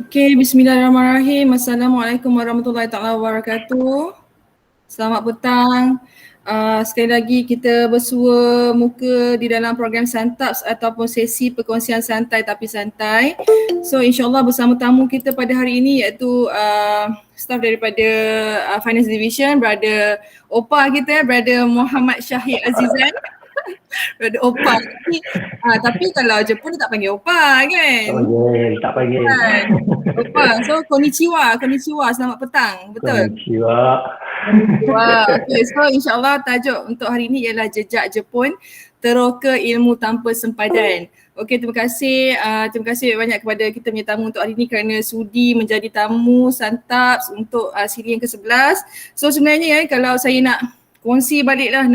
Okey, bismillahirrahmanirrahim. Assalamualaikum warahmatullahi taala wabarakatuh. Selamat petang. Sekali lagi kita bersua muka di dalam program Santaps ataupun sesi perkongsian santai tapi santai. So insyaAllah bersama tamu kita pada hari ini iaitu staff daripada Finance Division, Brother Opa kita, Brother Muhammad Syahid Azizan. Brother Opa. Tapi kalau Jepun dia tak panggil Opa kan? Oh yeah, tak panggil. Kan? Opa. So konnichiwa, selamat petang. Betul? Konnichiwa. Wah, okay. So insyaAllah tajuk untuk hari ini ialah Jejak Jepun, Teroka Ilmu Tanpa Sempadan. Okey, terima kasih banyak kepada kita punya tamu untuk hari ini kerana sudi menjadi tamu Santaps untuk siri yang ke-11. So sebenarnya kalau saya nak kongsi baliklah,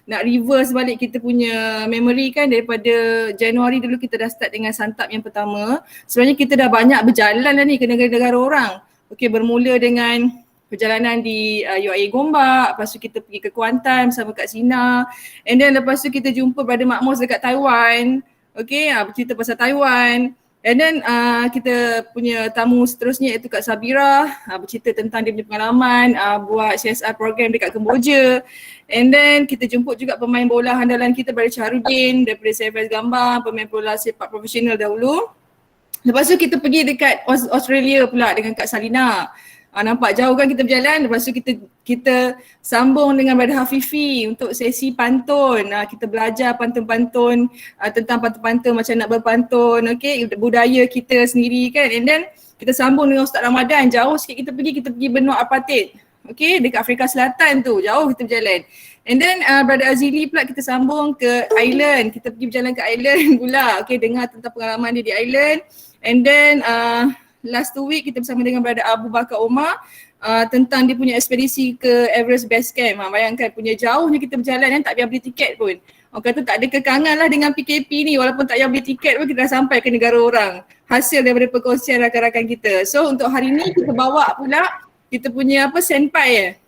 nak reverse balik kita punya memory kan, daripada Januari dulu kita dah start dengan Santap yang pertama. Sebenarnya kita dah banyak berjalan dah ni ke negara-negara orang. Okey, bermula dengan perjalanan di UAE Gombak, lepas tu kita pergi ke Kuantan bersama Kak Sina, and then lepas tu kita jumpa Brother Makmus dekat Taiwan. Okay, bercerita pasal Taiwan, and then kita punya tamu seterusnya iaitu Kak Sabira, bercerita tentang dia punya pengalaman buat CSR program dekat Kemboja. And then kita jemput juga pemain bola handalan kita, Brother Chahrudin daripada CFS Gambang, pemain bola sepak profesional dahulu. Lepas tu kita pergi dekat Australia pula dengan Kak Salina. Nampak jauh kan kita berjalan. Lepas tu kita sambung dengan Brother Hafifi untuk sesi pantun. Kita belajar pantun-pantun tentang pantun-pantun, macam nak berpantun, okay, budaya kita sendiri kan. And then kita sambung dengan Ustaz Ramadan. Jauh sikit kita pergi benua Apartheid. Okay, dekat Afrika Selatan tu, jauh kita berjalan. And then Brother Azili pula kita sambung ke Island. Kita pergi berjalan ke Island pula. Okay, dengar tentang pengalaman dia di Island. And then last 2 week kita bersama dengan Brother Abu Bakar Omar tentang dia punya ekspedisi ke Everest Base Camp. Bayangkan punya jauhnya kita berjalan kan, tak payah beli tiket pun. Orang kata tak ada kekangan lah dengan PKP ni, walaupun tak payah beli tiket pun kita dah sampai ke negara orang. Hasil daripada perkongsian rakan-rakan kita. So untuk hari ni kita bawa pula kita punya senpai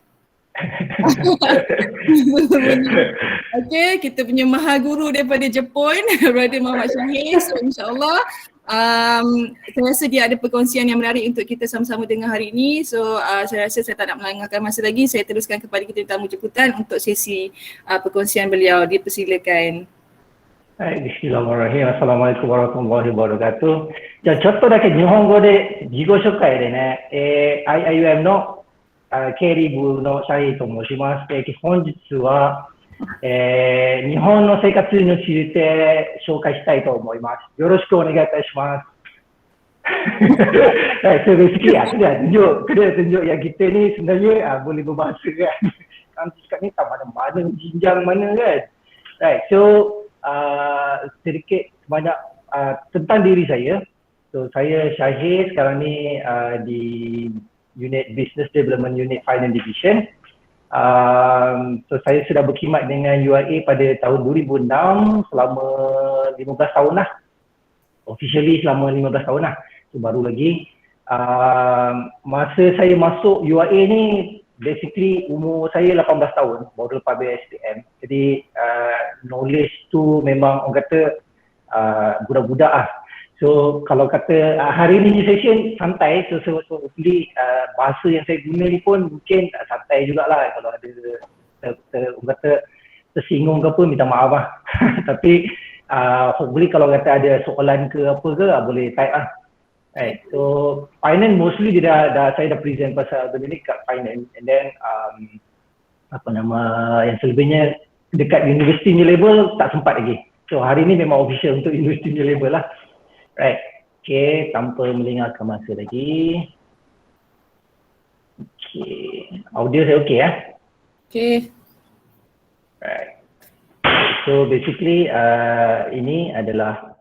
Okay, kita punya maha guru daripada Jepun, Brother Muhammad Syahid. So insyaAllah saya rasa dia ada perkongsian yang menarik untuk kita sama-sama dengar hari ini. So saya rasa saya tak nak melanggarkan masa lagi. Saya teruskan kepada kita tamu jemputan untuk sesi perkongsian beliau. Dipersilakan. Bismillahirrahmanirrahim. Assalamualaikum warahmatullahi wabarakatuh. じゃあちょっとだけ日本語で自己紹介でね、IIUM の経理部のシャイと申します。本日は、日本の生活について紹介したいと思います。よろしくお願いいたします。So basically sudah tunjuk yang kita ni sebenarnya boleh berbahasa kan. Nanti sekarang ni tak mana-mana jenjang mana kan. Right, so sedikit banyak tentang diri saya. So saya Syahid, sekarang ni di Unit Business Development Unit Finance Division. So saya sudah berkhidmat dengan UIA pada tahun 2006 selama 15 tahun lah. Officially selama 15 tahun lah. So baru lagi. Masa saya masuk UIA ni basically umur saya 18 tahun, baru lepas SPM. Jadi knowledge tu memang orang kata budak-budak lah. So kalau kata hari ni session santai, so hopefully bahasa yang saya guna ni pun mungkin santai jugalah. Kalau ada orang kata tersinggung ke apa, minta maaf lah. Tapi hopefully kalau kata ada soalan ke apa ke, boleh type lah. Right, so finance mostly saya dah present pasal benda ni kat finance, and then yang selebihnya dekat university ni level tak sempat lagi. So hari ni memang official untuk university ni level lah. Right, okay, tanpa melengahkan masa lagi. Okay, audio saya okay ya? Okay. Right, so basically ini adalah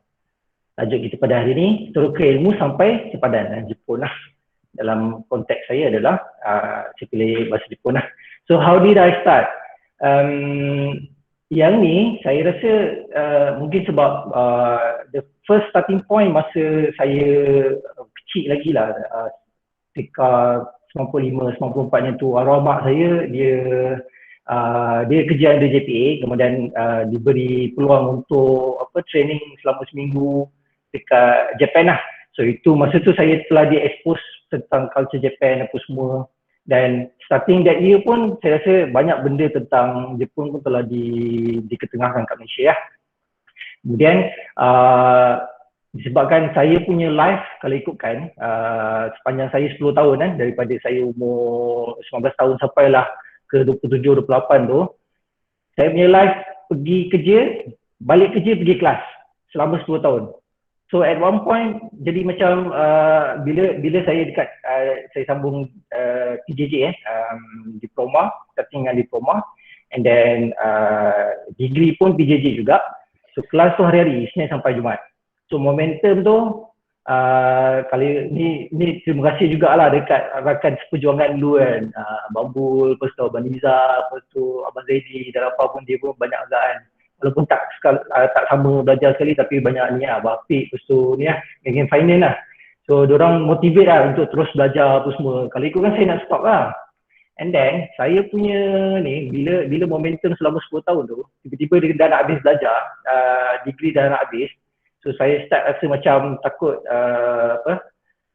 tajuk kita pada hari ini, Teroka Ilmu Sampai Sepadan Jepun lah. Dalam konteks saya adalah saya pilih bahasa Jepun lah. So how did I start? Yang ni saya rasa mungkin sebab the first starting point masa saya kecil lagi lah, ketika 95-94 yang tu, arwah mak saya dia kerja under JPA, kemudian diberi peluang untuk training selama seminggu dekat Japan lah. So itu masa tu saya telah di-expose tentang culture Japan apa semua. Dan starting that year pun saya rasa banyak benda tentang Jepun pun telah diketengahkan kat Malaysia ya. Kemudian disebabkan saya punya life kalau ikutkan sepanjang saya 10 tahun kan, daripada saya umur 19 tahun sampailah ke 27, 28 tu, saya punya life pergi kerja, balik kerja, pergi kelas selama 10 tahun. So at one point jadi macam bila saya dekat saya sambung PJJ diploma, starting dengan diploma, and then degree pun PJJ juga. So kelas tu hari-hari Isnin sampai Jumaat. So momentum tu kali ni terima kasih jugalah dekat rakan seperjuangan dulu kan, Bambul, lepas tu Abang Niza, lepas tu Abang Zaidi dan apa pun, dia pun banyak agak kan. Walaupun tak sama belajar sekali tapi banyak ni lah, Abang Afiq, lepas tu ni lah, geng finance lah. So diorang motivate lah untuk terus belajar apa semua. Kalau ikut kan saya nak stop lah. And then saya punya ni, bila momentum selama 10 tahun tu, tiba-tiba dia dah nak habis belajar, degree dah nak habis. So saya start rasa macam takut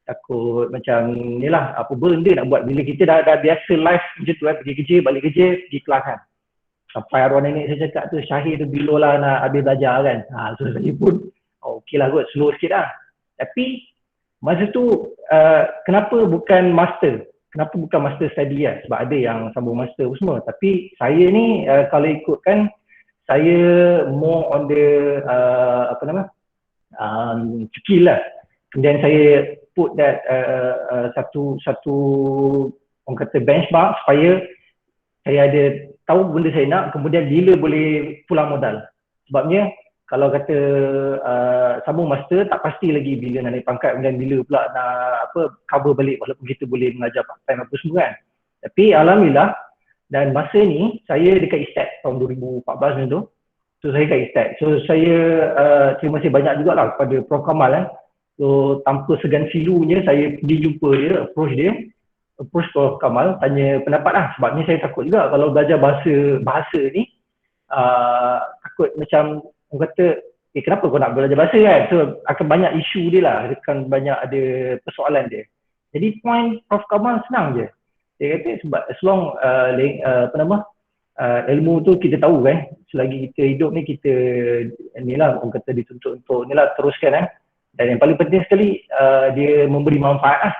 takut macam ni lah, apa benda nak buat bila kita dah biasa life macam tu kan, pergi kerja, balik kerja, pergi kelas kan. Sampai arwah nenek saya cakap tu, Syahir tu bila lah nak habis belajar kan. So saya pun okey lah kot, slow sikit lah. Tapi masa tu kenapa bukan master? Kenapa bukan master study lah? Sebab ada yang sambung master semua. Tapi saya ni kalau ikutkan, saya more on the skill lah. Kemudian saya put that satu orang kata benchmark supaya saya ada tahu benda saya nak, kemudian bila boleh pulang modal. Sebabnya kalau kata sambung master tak pasti lagi bila nak naik pangkat, kemudian bila pula nak cover balik walaupun kita boleh mengajar part time apa semua kan. Tapi alhamdulillah, dan masa ni saya dekat ISTEC tahun 2014 macam tu. So saya kat ISTEC. So saya terima kasih banyak jugalah kepada Prof Kamal kan. So tanpa segan silunya saya pergi jumpa dia, approach Prof Kamal, tanya pendapat lah. Sebabnya saya takut juga kalau belajar bahasa ni takut macam orang kata, kenapa kau nak belajar bahasa kan? So akan banyak isu dia lah, akan banyak ada persoalan dia. Jadi point Prof Kamal senang je. Dia kata sebab as long ilmu tu kita tahu kan, selagi kita hidup ni kita ni lah orang kata dituntut untuk ni lah teruskan kan. Dan yang paling penting sekali dia memberi manfaat lah.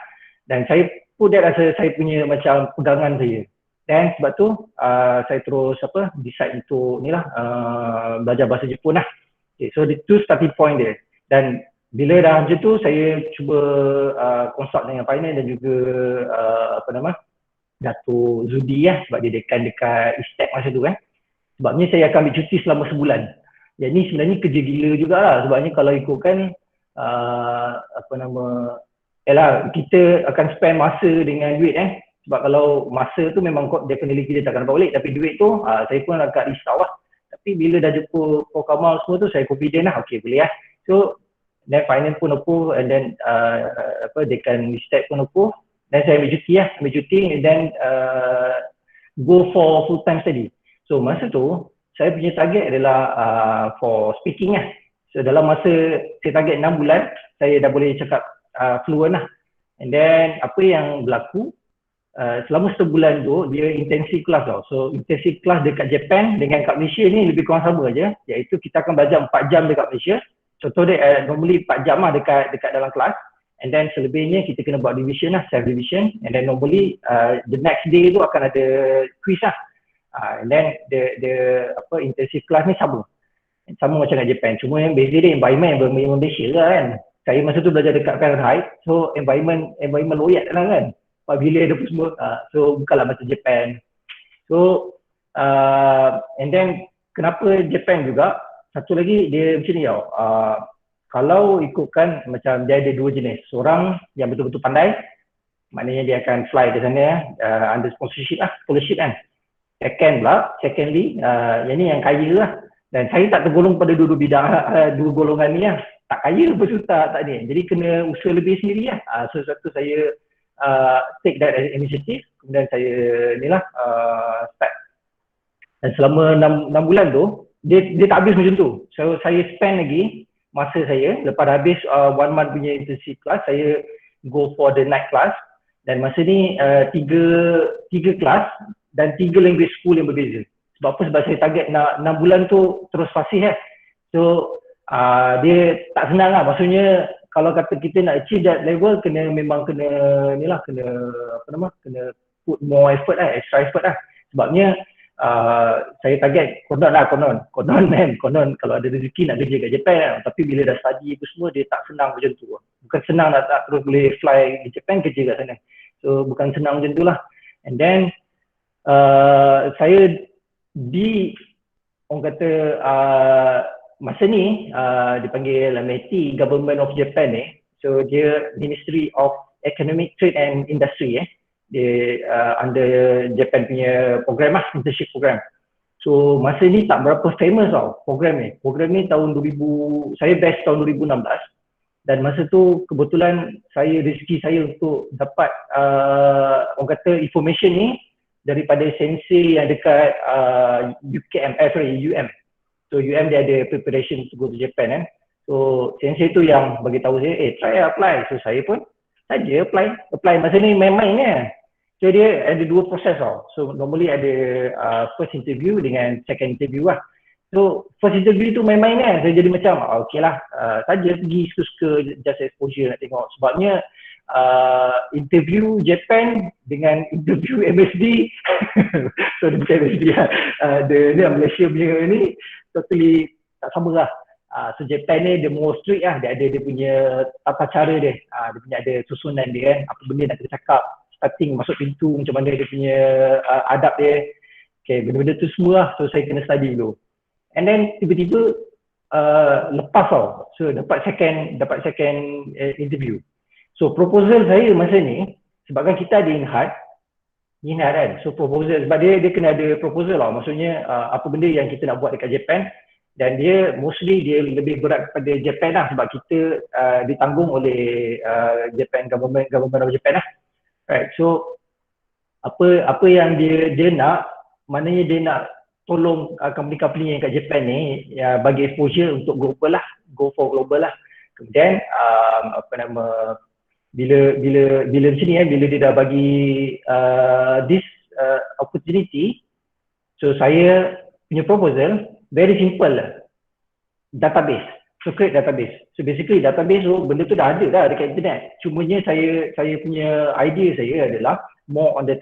Dan saya put that rasa saya punya macam pegangan saya. Dan sebab tu saya terus decide untuk ni lah belajar bahasa Jepun lah. Okay, so itu starting point dia. Dan bila dah macam tu saya cuba consult dengan finance dan juga Dato' Zudi lah, sebab dia dekan dekat ISTEC masa tu kan. Sebabnya saya akan ambil cuti selama sebulan. Yang ni sebenarnya kerja gila jugalah, sebabnya kalau ikutkan kita akan spend masa dengan duit sebab kalau masa tu memang definitely kita takkan dapat balik, tapi duit tu saya pun agak risau lah. Tapi bila dah jumpa Prof Kamal semua tu, saya confident lah, okay boleh lah. So then finance pun approve, and then dekan ISTEC pun approve. Dan saya ambil cuti and then go for full time study. So masa tu saya punya target adalah for speaking lah. So dalam masa saya target 6 bulan, saya dah boleh cakap fluent lah. And then apa yang berlaku selama sebulan tu, dia intensive class tau. So intensive class dekat Japan dengan kat Malaysia ni lebih kurang sama je, iaitu kita akan belajar 4 jam dekat Malaysia. Contoh dia normally 4 jam lah dekat dalam kelas. And then selebihnya kita kena buat division lah, self division. And then normally the next day tu akan ada quiz lah. And then the intensive class ni sama macam kat Japan. Cuma yang beza dia environment Malaysia lah kan. Saya masa tu belajar dekat Fahrenheit, so environment loyat dalam kan. Apabila ada pun semua, so bukanlah macam Japan. So and then kenapa Japan juga, satu lagi dia macam ni tau. Kalau ikutkan macam dia ada 2 jenis. Seorang yang betul-betul pandai, maknanya dia akan fly ke sana under sponsorship lah, scholarship kan. Secondly, yang ni yang kaya lah. Dan saya tak tergolong pada dua golongan ni lah. Tak kaya pun tak ni. Jadi kena usaha lebih sendiri lah. So satu saya take that as initiative, kemudian saya ni lah start. Dan selama 6 bulan tu, dia tak habis macam tu. So saya spend lagi masa saya. Lepas habis 1 month punya internship class, saya go for the night class. Dan masa ni tiga kelas dan 3 language school yang berbeza. Sebab apa? Sebab saya target nak 6 bulan tu terus fasih So dia tak senang lah. Maksudnya kalau kata kita nak achieve that level, memang kena put more effort extra effort Sebabnya saya target konon kalau ada rezeki nak kerja kat Japan tapi bila dah study itu semua dia tak senang macam tu. Bukan senang nak tak terus boleh fly di Japan kerja kat sana. So bukan senang macam tu lah. And then saya orang kata masa ni dipanggil MIT Government of Japan so dia Ministry of Economic Trade and Industry dia under Japan punya program internship program. So masa ni tak berapa famous program ni. Program ni tahun 2000, saya batch tahun 2016 dan masa tu kebetulan rezeki saya untuk dapat orang kata information ni daripada sensei yang dekat UM. So UM dia ada preparation to go to Japan So sensei tu yang bagi tahu saya, try apply. So saya pun saja apply masa ni main-main So dia ada 2 proses So normally ada first interview dengan second interview So first interview tu main-main saya jadi macam okey lah, saja pergi suka-suka just exposure nak tengok. Sebabnya interview Japan dengan interview MSD so dia bukan MSD dia Malaysia punya ni totally tak sama lah. So Japan ni dia more strict dia ada dia punya tata cara dia, dia punya ada susunan dia apa benda nak kena cakap starting masuk pintu macam mana dia punya adab dia. Okay, benda-benda tu semua so saya kena study dulu. And then tiba-tiba lepas so dapat second interview. So proposal saya masa ni sebabkan kita ada inhat kan. So proposal sebab dia kena ada proposal maksudnya apa benda yang kita nak buat dekat Japan dan dia mostly dia lebih berat kepada Japan sebab kita ditanggung oleh Japan government of Japan Right. So apa yang dia nak, maknanya dia nak tolong company-company yang kat Japan ni bagi exposure untuk global go for global Kemudian bila macam ni bila dia dah bagi this opportunity, so saya punya proposal very simple database. So create database. So basically database tu benda tu dah ada dekat internet. Cumanya saya punya idea saya adalah more on the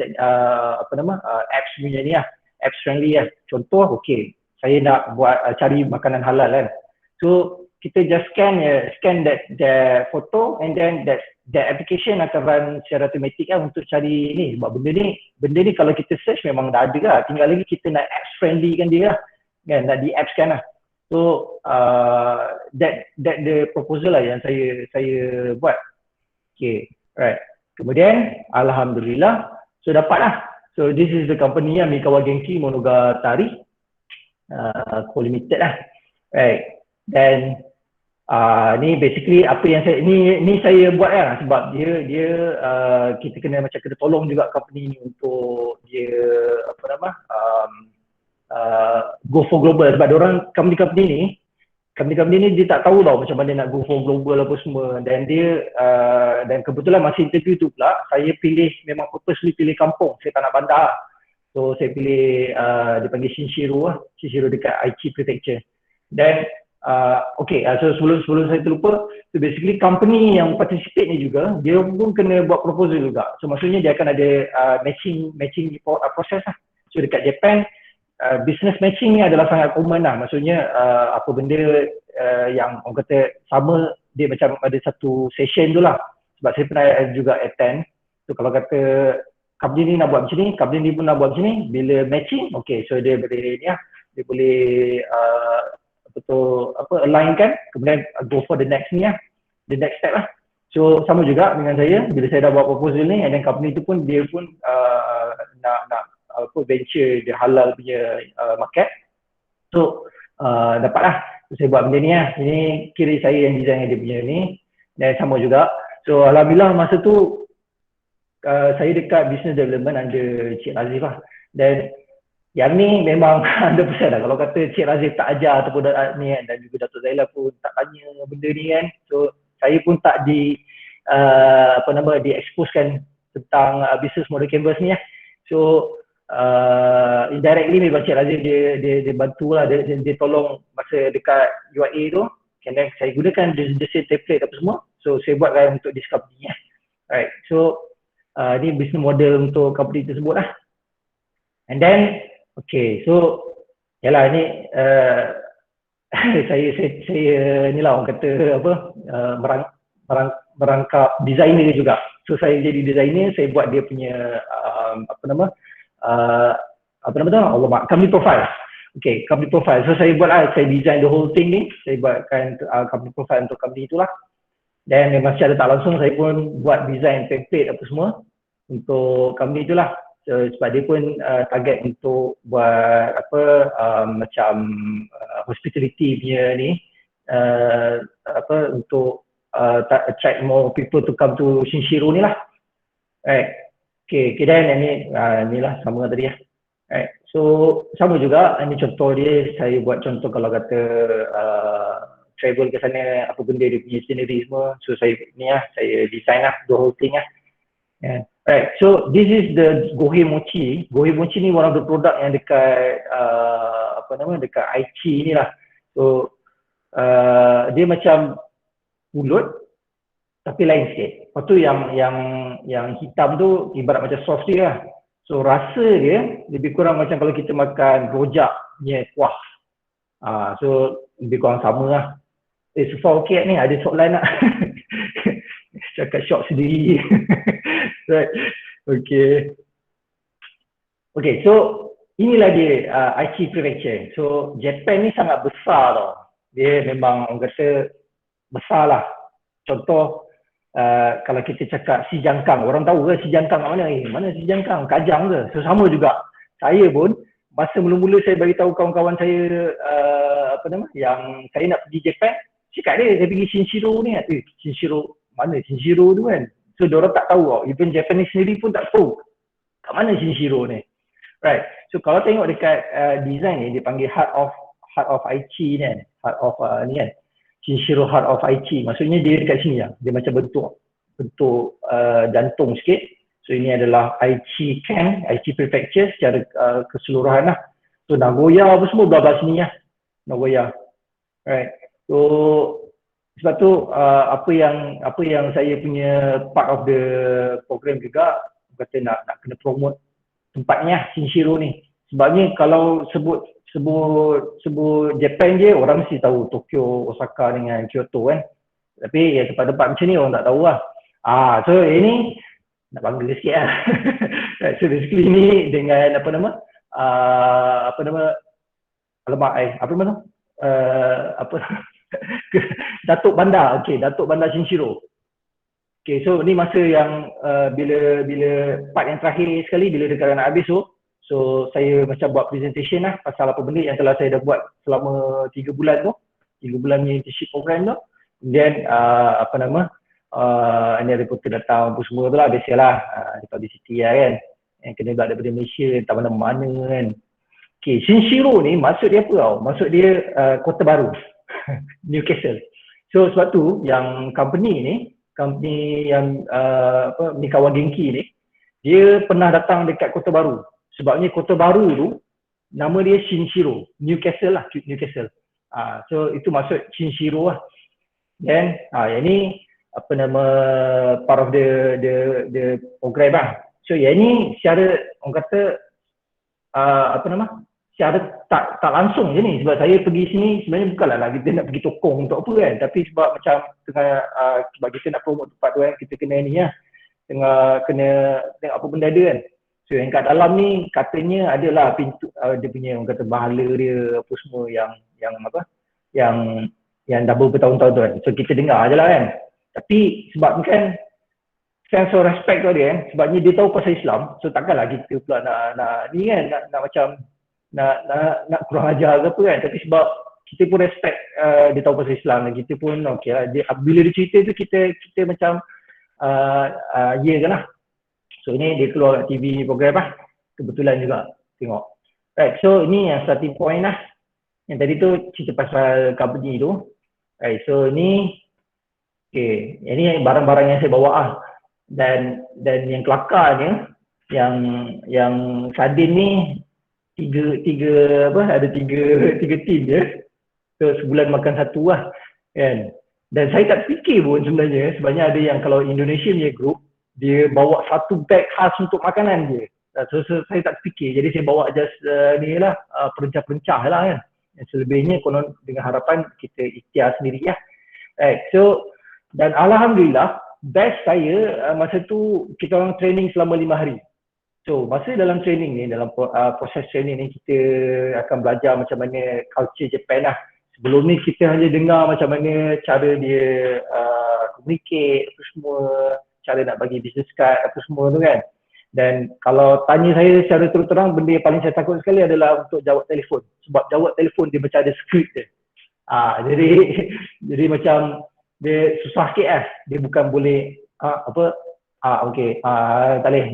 apps punya ni apps friendly Contoh saya nak buat cari makanan halal So kita just scan that photo and then that application akan run secara automatic untuk cari ni. Sebab benda ni kalau kita search memang dah ada tinggal lagi kita nak apps friendly kan dia kan, nak di apps kan So that the proposal yang saya buat. Right. Kemudian alhamdulillah so dapat So this is the company Mikawa Genki Monogatari Co Limited Right. Dan ni basically apa yang ni saya buat sebab dia kita kena tolong juga company ni untuk dia go for global sebab diorang company ni dia tak tahu macam mana nak go for global apa semua dan dia dan kebetulan masa interview tu pula saya memang purposely pilih kampung, saya tak nak bandar. So saya pilih dia panggil Shinshiro dekat Aichi Prefecture. Dan so sebelum saya terlupa, so basically company yang participate ni juga dia pun kena buat proposal juga. So maksudnya dia akan ada matching process So dekat Japan business matching ni adalah sangat common maksudnya apa benda yang orang kata sama dia macam ada satu session tu sebab saya pernah juga attend. So kalau kata company ni nak buat macam ni, company ni pun nak buat macam ni, bila matching so dia boleh dia boleh align kan, kemudian go for the next step So sama juga dengan saya bila saya dah buat proposal ni and then company tu pun dia pun nak venture dia halal punya market. So dapatlah saya buat benda ni Ini kira saya yang design dia punya ni dan sama juga. So alhamdulillah masa tu saya dekat business development under Cik Azif dan Yang ni memang 100% lah. Kalau kata Cik Razif tak ajar ataupun ni kan, dan juga Dato' Zaila pun tak tanya benda ni kan. So saya pun tak di-exposekan tentang business model canvas ni lah. So indirectly memang Cik Razif dia bantu lah, dia tolong masa dekat UIA tu. And then saya gunakan the same template apa semua. So saya buatkan untuk this company lah. Alright, so ni business model untuk company tersebut lah. And then, okay, so yalah ni saya ni lah orang kata apa, merangkap designer juga. So saya jadi designer, saya buat dia punya company profile. Okay, company profile. So saya buat lah, saya design the whole thing ni, saya buatkan company profile untuk company itulah. Dan memang secara tak langsung saya pun buat design template apa semua untuk company itulah. So, sebab dia pun target untuk buat macam hospitality punya ni, untuk attract more people to come to Shinshiro ni lah. Right. Okay, dan ni lah sama tadi lah. Right. So sama juga, ini contoh dia, saya buat contoh kalau kata travel ke sana, apa benda dia punya itinerary semua. So saya ni lah, saya design lah the whole thing lah. Yeah. Right, so this is the Gohe Mochi. Gohe Mochi ni one of the product yang dekat dekat Aichi ni lah. So dia macam pulut tapi lain sikit. Lepas tu yang hitam tu ibarat macam soft dia lah. So rasa dia lebih kurang macam kalau kita makan rojak punya kuah. So lebih kurang sama lah. So far okay ni, ada soalan tak? Cakap syok sendiri. Right. Okay. Okay, so inilah dia Aichi Prefecture. So Japan ni sangat besar tau. Dia memang orang kata besar lah. Contoh kalau kita cakap Xijangkang, orang tahu ke Xijangkang kat mana? Mana Xijangkang? Kajang ke? So sama juga. Saya pun masa mula-mula saya bagi tahu kawan-kawan saya yang saya nak pergi Japan, cakap dia saya pergi Shinshiro ni. Shinshiro mana Shinshiro tu kan? So diorang tak tahu tau. Even Japanese sendiri pun tak tahu kat mana Shinshiro ni. Right. So kalau tengok dekat design ni, dia panggil Heart of Aichi ni kan. Heart of ni kan. Shinshiro Heart of Aichi. Maksudnya dia dekat sini lah. Dia macam bentuk jantung sikit. So ini adalah Aichi Ken, Aichi Prefecture secara keseluruhan lah. So Nagoya apa semua belah sini lah. Nagoya. Right. So sebab tu apa yang saya punya part of the program juga, kata nak kena promote tempatnya Shinshiro ni. Sebabnya kalau sebut Japan je, orang mesti tahu Tokyo, Osaka dengan Kyoto kan. Tapi ya tempat-tempat macam ni orang tak tahu lah. So ini nak bangga sikit lah. So basically ni dengan Datuk Bandar, Datuk Bandar Shinshiro. Okay, so ni masa yang bila part yang terakhir sekali, bila dekat nak habis tu, so saya macam buat presentation lah pasal apa benda yang telah saya dah buat selama 3 bulan tu, 3 bulan punya internship program tu. Then ni reporter datang apa semua tu lah, biasalah di publicity lah kan, yang kena buat daripada Malaysia, entah mana-mana kan. Okay, Shinshiro ni maksud dia apa tau? Maksud dia Kota Baru, Newcastle. So sebab tu yang company yang Mikawa Genki ni, dia pernah datang dekat Kota Baru. Sebabnya Kota Baru tu nama dia Shinshiro, Newcastle lah, Newcastle. So itu maksud Shinshiro lah. Then yang ni part of the program lah. So yang ni secara orang kata secara tak langsung je ni, sebab saya pergi sini sebenarnya bukanlah kita nak pergi tokong untuk apa kan, tapi sebab macam sebab kita nak promote tempat tu kan, kita kena ni lah, kena tengok apa benda ada kan. So yang kat dalam ni katanya adalah pintu dia punya orang kata bahala dia apa semua yang double bertahun-tahun tu kan. So kita dengar je lah kan. Tapi sebab kan sense of respect tu dia kan, sebabnya dia tahu pasal Islam, so takkanlah kita pula nak ni kan, nak macam nak kurang ajar ke apa kan. Tapi sebab kita pun respect dia tahu pasal Islam dan kita pun okey lah, bila dia cerita tu kita macam ya kan lah. So ni dia keluar kat TV program lah, kebetulan juga tengok. Right, so ini yang starting point lah. Yang tadi tu cerita pasal company tu. Right, so ni ini barang-barang yang saya bawa ah. Dan yang kelakarnya yang Sardin ni ada tiga team je. So sebulan makan satu lah kan. Dan saya tak fikir pun sebenarnya ada yang kalau Indonesia punya group dia bawa satu bag khas untuk makanan dia. So saya tak fikir, jadi saya bawa just ni lah perencah-perencah lah kan. Yang selebihnya konon dengan harapan kita ikhtiar sendiri lah. Right, so dan alhamdulillah best saya masa tu kita orang training selama 5 hari. So masa dalam training ni, dalam proses training ni kita akan belajar macam mana culture Japan lah. Sebelum ni kita hanya dengar macam mana cara dia communicate apa semua, cara nak bagi business card apa semua tu kan. Dan kalau tanya saya secara terang, benda yang paling saya takut sekali adalah untuk jawab telefon. Sebab jawab telefon dia macam ada skrip dia. Jadi macam dia susah sikit lah. Dia bukan boleh okey, tak boleh.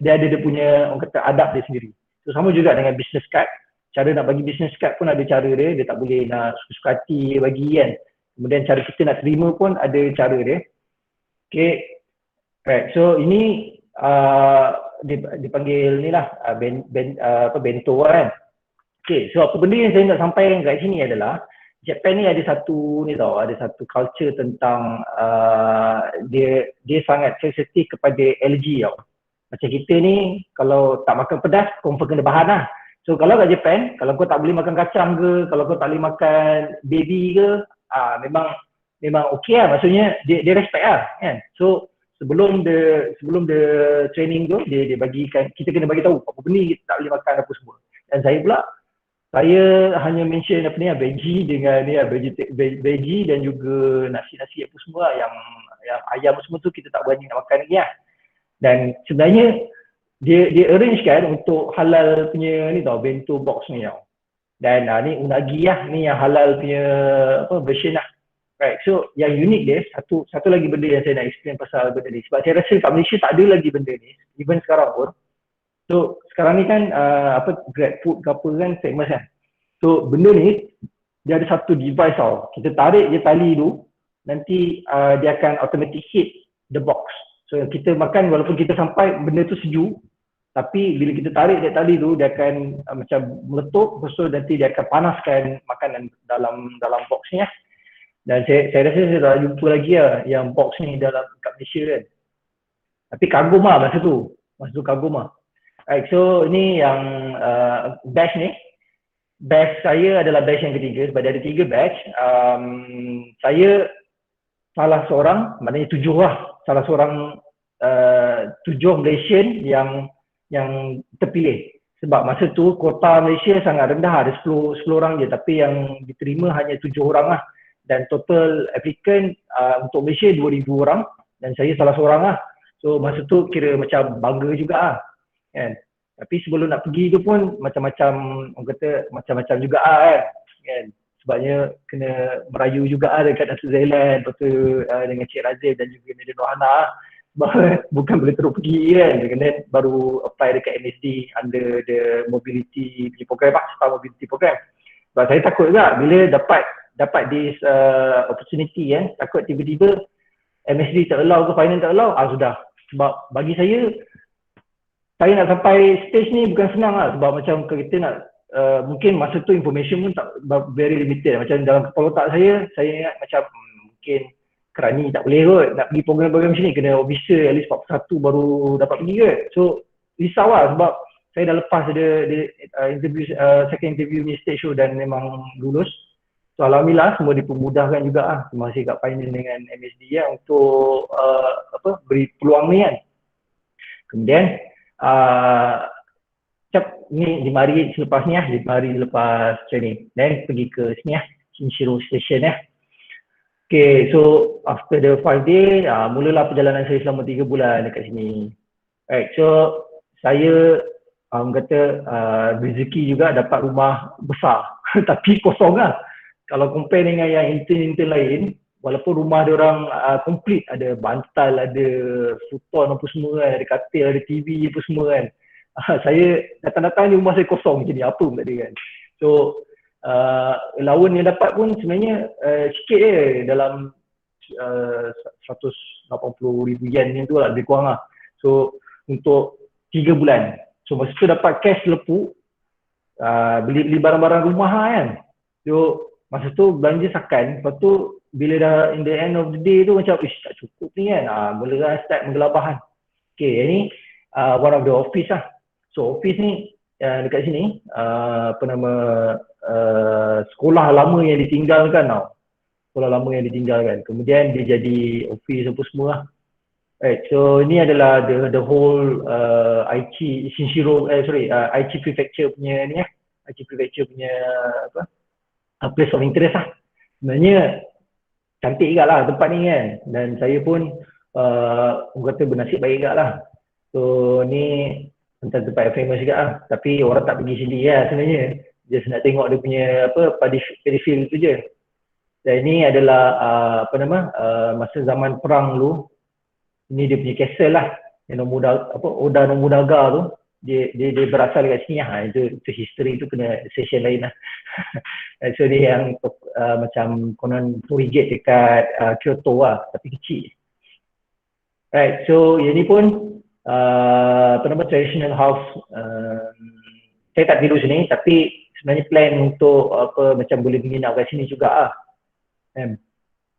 Dia ada dia punya orang kata adab dia sendiri. So sama juga dengan business card. Cara nak bagi business card pun ada cara dia. Dia tak boleh nak suka hati bagi kan. Kemudian cara kita nak terima pun ada cara dia. Okay. Right. So ini dipanggil ni lah bento kan. Okay. So apa benda yang saya nak sampaikan kat sini adalah Japan ni ada satu culture tentang dia sangat sensitif kepada allergy tau. Macam kita ni kalau tak makan pedas confirm kena bahan lah. So kalau kat Japan, kalau kau tak boleh makan kacang ke, kalau kau tak boleh makan baby ke, memang okey lah, maksudnya dia respect lah kan. So sebelum the training tu dia bagikan, kita kena bagi tahu apa benda kita tak boleh makan apa semua. Dan saya hanya mention veggie dengan veggie dan juga nasi apa semua yang ayam semua tu kita tak berani nak makan lagi lah. Dan sebenarnya dia arrange kan untuk halal punya ni tau, bento box ni tau. Dan ni unagi lah, ni yang halal punya version lah. Right, so yang unik dia, satu lagi benda yang saya nak explain pasal benda ni. Sebab saya rasa kat Malaysia tak ada lagi benda ni, even sekarang pun. So sekarang ni kan GrabFood ke apa kan famous kan. So benda ni dia ada satu device tau. Kita tarik je tali tu, nanti dia akan automatic heat the box. So kita makan walaupun kita sampai benda tu sejuk, tapi bila kita tarik dia tali tu dia akan macam meletup, lepas tu nanti dia akan panaskan makanan dalam box ni lah. Dan saya rasa saya dah jumpa lagi lah yang box ni dalam kat Malaysia kan. Tapi kagum lah masa tu kagum lah. Right, so ini yang batch ni. Batch saya adalah batch yang ketiga sebab dia ada 3 batch. Saya salah seorang, maknanya 7 lah. Salah seorang 7 Malaysian yang terpilih. Sebab masa tu kota Malaysia sangat rendah, ada 10 orang je, tapi yang diterima hanya 7 orang lah. Dan total applicant untuk Malaysia 2,000 orang dan saya salah seorang lah. So masa tu kira macam bangga juga lah kan. Tapi sebelum nak pergi tu pun macam-macam, orang kata macam-macam juga kan. Sebabnya kena merayu juga dekat Datuk Zailan, lepas tu dengan Cik Razif dan juga Medan Rohana. Sebab bukan boleh terus pergi kan. Kena baru apply dekat MSD under the mobility program lah, Star Mobility Program. Sebab saya takut juga bila dapat this opportunity kan, takut tiba-tiba MSD tak allow ke finance tak allow, sudah. Sebab bagi saya nak sampai stage ni bukan senang lah. Sebab macam kita nak mungkin masa tu information pun tak very limited. Macam dalam kepala otak saya ingat macam mungkin kerani tak boleh kot nak pergi program-program macam ni, kena officer at least 41 baru dapat pergi kot. So risau lah sebab saya dah lepas ada interview, second interview ni stage show dan memang lulus. So alhamdulillah semua dipermudahkan juga lah. Terima kasih kat finance dengan MSD ya untuk beri peluang ni kan. Kemudian ni 5 hari selepas ni 5 hari lepas training. Then pergi ke sini Shinshiro Station Okay, so after the 5 day, mulalah perjalanan saya selama 3 bulan dekat sini. Right, so saya kata rezeki juga dapat rumah besar tapi kosong lah. Kalau compare dengan yang intern lain, walaupun rumah diorang complete, ada bantal, ada futon apa semua kan, ada katil, ada TV apa semua kan. Saya datang-datang di rumah saya kosong macam ni, apa pun tak ada kan. So lawan yang dapat pun sebenarnya sikit je, dalam 180,000 yen ni tu lah, lebih kurang lah. So untuk 3 bulan. So masa tu dapat cash lepuk, beli barang-barang rumah lah kan. So masa tu belanja sakan, lepas tu bila dah in the end of the day tu macam tak cukup ni kan, mula start menggelabah kan. Okay, yang ni one of the office lah. So office ni dekat sini apa nama sekolah lama yang ditinggalkan tau. Sekolah lama yang ditinggalkan. Kemudian dia jadi office apa semua lah. Right, so ini adalah the whole Aichi Shinshiro Aichi Prefecture punya ni lah. Aichi Prefecture punya apa? Place of interest lah. Sebenarnya cantik juga lah tempat ni kan. Dan saya pun orang kata bernasib baik juga lah. So ni antara tempat yang famous juga lah. Tapi orang tak pergi sini lah sebenarnya. Just nak tengok dia punya apa paddy field tu je. Dan ini adalah apa nama masa zaman perang dulu. Ini dia punya castle lah. Yang Oda Nobunaga tu. Dia berasal dekat sini lah. Itu history tu kena session lain lah. So dia yang macam konon Torii-gate dekat Kyoto lah. Tapi kecil. Right, so yang ni pun apa nama traditional house. Saya tak tidur sini tapi sebenarnya plan untuk apa macam boleh menginap kat sini juga lah.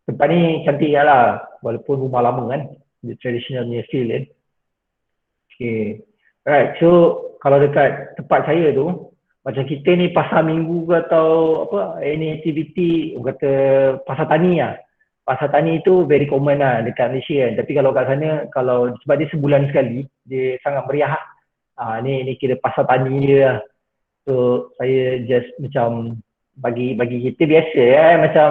Tempat ni cantik lah walaupun rumah lama kan. The traditional punya feel kan. Okay. Right, so kalau dekat tempat saya tu macam kita ni pasar minggu ke atau apa any activity orang kata pasar tani lah. Pasar tani tu very common lah dekat Malaysia kan. Tapi kalau kat sana, sebab dia sebulan sekali, dia sangat meriah lah. Ni kira pasar tani je lah. So saya just macam bagi kita biasa macam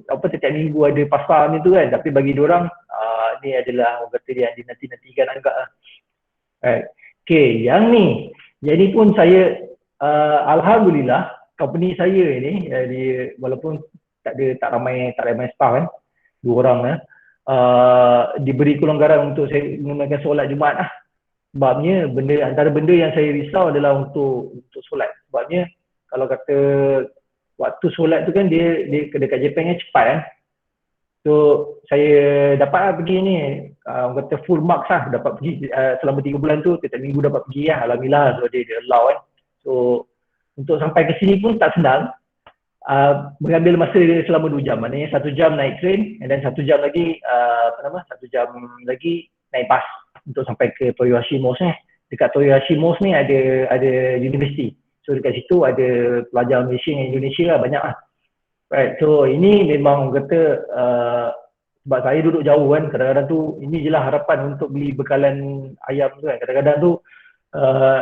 apa setiap minggu ada pasar ni tu kan. Tapi bagi diorang ni adalah orang kata dia dinanti-nantikan agak lah. Right. Okay, yang ni pun saya alhamdulillah company saya ni dia walaupun tak ramai staff kan. 2 orang diberi kelonggaran untuk saya menunaikan solat Jumaat lah. Sebabnya antara benda yang saya risau adalah untuk solat. Sebabnya kalau kata waktu solat tu kan dia dekat Jepun kan cepat kan. So saya dapat pergi ni orang kata full marks lah, dapat pergi selama 3 bulan tu setiap minggu dapat pergi lah. Alhamdulillah, so dia allow kan. So untuk sampai ke sini pun tak senang. Mengambil masa dia selama 2 jam. Maknanya 1 jam naik train dan 1 jam lagi 1 jam lagi naik bas untuk sampai ke Toyohashi Mosque ni. Dekat Toyohashi Mosque ni ada universiti. So dekat situ ada pelajar Malaysia dan Indonesia lah, banyak lah. Right, so ini memang kata sebab saya duduk jauh kan, kadang-kadang tu ini je lah harapan untuk beli bekalan ayam tu kan. Kadang-kadang tu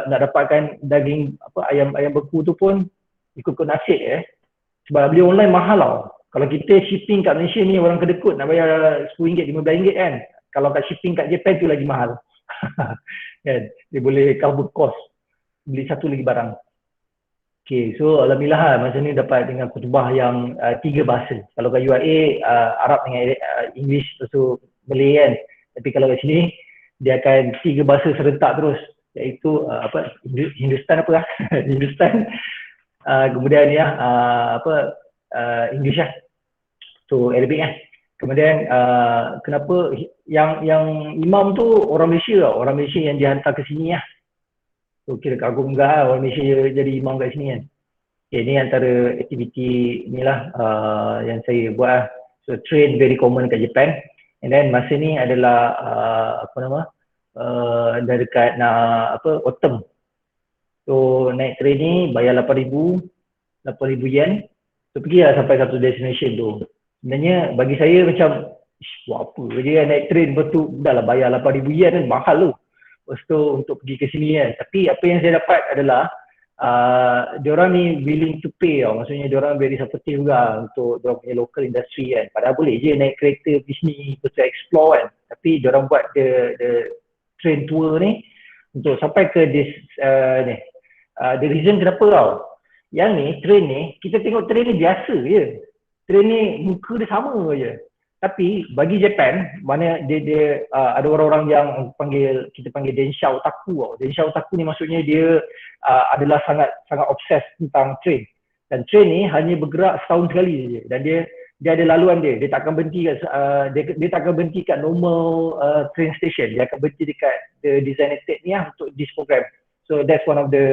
nak dapatkan daging ayam beku tu pun ikut-ikut nasib sebab beli online mahal tau. Kalau kita shipping kat Malaysia ni orang kedekut nak bayar RM10, RM15 kan. Kalau kat shipping kat Japan tu lagi mahal. Kan? Dia boleh cover cost beli satu lagi barang. Okay, so alhamdulillah masa ni dapat dengan khutbah yang 3 bahasa. Kalau kat UAE Arab dengan English tu Malay kan. Tapi kalau kat sini dia akan 3 bahasa serentak terus, iaitu Hindustan Hindustan kemudian English lah. So Arabic lah. Kemudian kenapa yang imam tu orang Malaysia yang dihantar ke sini lah. So kira kagum juga lah orang Malaysia jadi imam kat sini kan. Okay, ni antara aktiviti ni lah yang saya buat lah. So train very common kat Japan. And then masa ni adalah dah dekat autumn. So naik train ni bayar 8,000 yen. So pergi lah sampai satu destination tu. Sebenarnya bagi saya macam buat apa je kan naik train, lepas tu dah lah bayar 8,000 yen kan, mahal tu. Lepas tu untuk pergi ke sini kan. Tapi apa yang saya dapat adalah diorang ni willing to pay tau. Maksudnya diorang very supportive juga untuk diorang punya local industry kan. Padahal boleh je naik kereta pergi sini, lepas tu explore kan. Tapi diorang buat the train tour ni untuk sampai ke the reason kenapa tau. Yang ni, train ni, kita tengok train ni biasa je. Train ni muka dia sama je. Tapi bagi Japan, mana dia ada orang-orang yang kita panggil Densha Otaku. Densha Otaku ni maksudnya dia adalah sangat obses tentang train. Dan train ni hanya bergerak setahun sekali saja. Dan dia ada laluan dia. Dia tak akan berhenti dia tak akan berhenti kat normal train station. Dia akan berhenti dekat the designated ni lah untuk this program. So that's one of the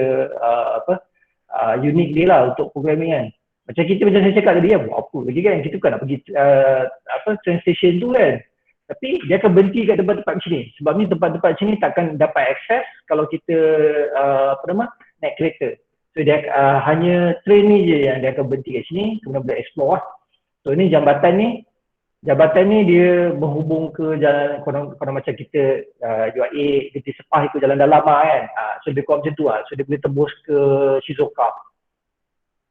unique dia lah untuk programming kan. Macam kita macam saya cakap tadi, buat apa lagi kan, kita bukan nak pergi train station tu kan. Tapi dia akan berhenti kat tempat-tempat macam ni. Sebab ni tempat-tempat macam ni takkan dapat akses kalau kita naik kereta. So dia hanya train ni je yang dia akan berhenti kat sini, kemudian boleh explore lah. So ni jambatan ni dia menghubung ke jalan, kalau macam kita UIA, kita sepah ikut jalan dalam lah kan. So dia kuat macam tu lah. So dia boleh tembus ke Shizuoka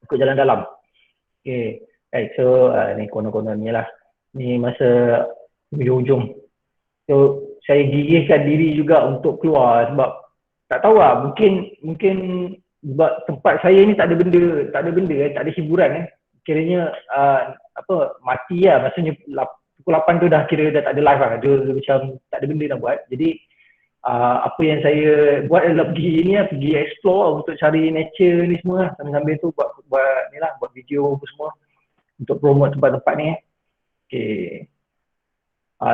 ikut jalan dalam. Okay, right. So ni konon-konon ni lah. Ni masa hujung-hujung. So saya gigihkan diri juga untuk keluar sebab tak tahu lah, mungkin sebab tempat saya ni tak ada benda, tak ada hiburan kan. Kiranya mati lah, maksudnya pukul 8 tu dah kira dah tak ada live lah. Dia macam tak ada benda nak buat. Jadi apa yang saya buat adalah pergi explore lah, untuk cari nature ni semua lah. Sambil-sambil tu buat video apa semua untuk promote tempat-tempat ni. Okay.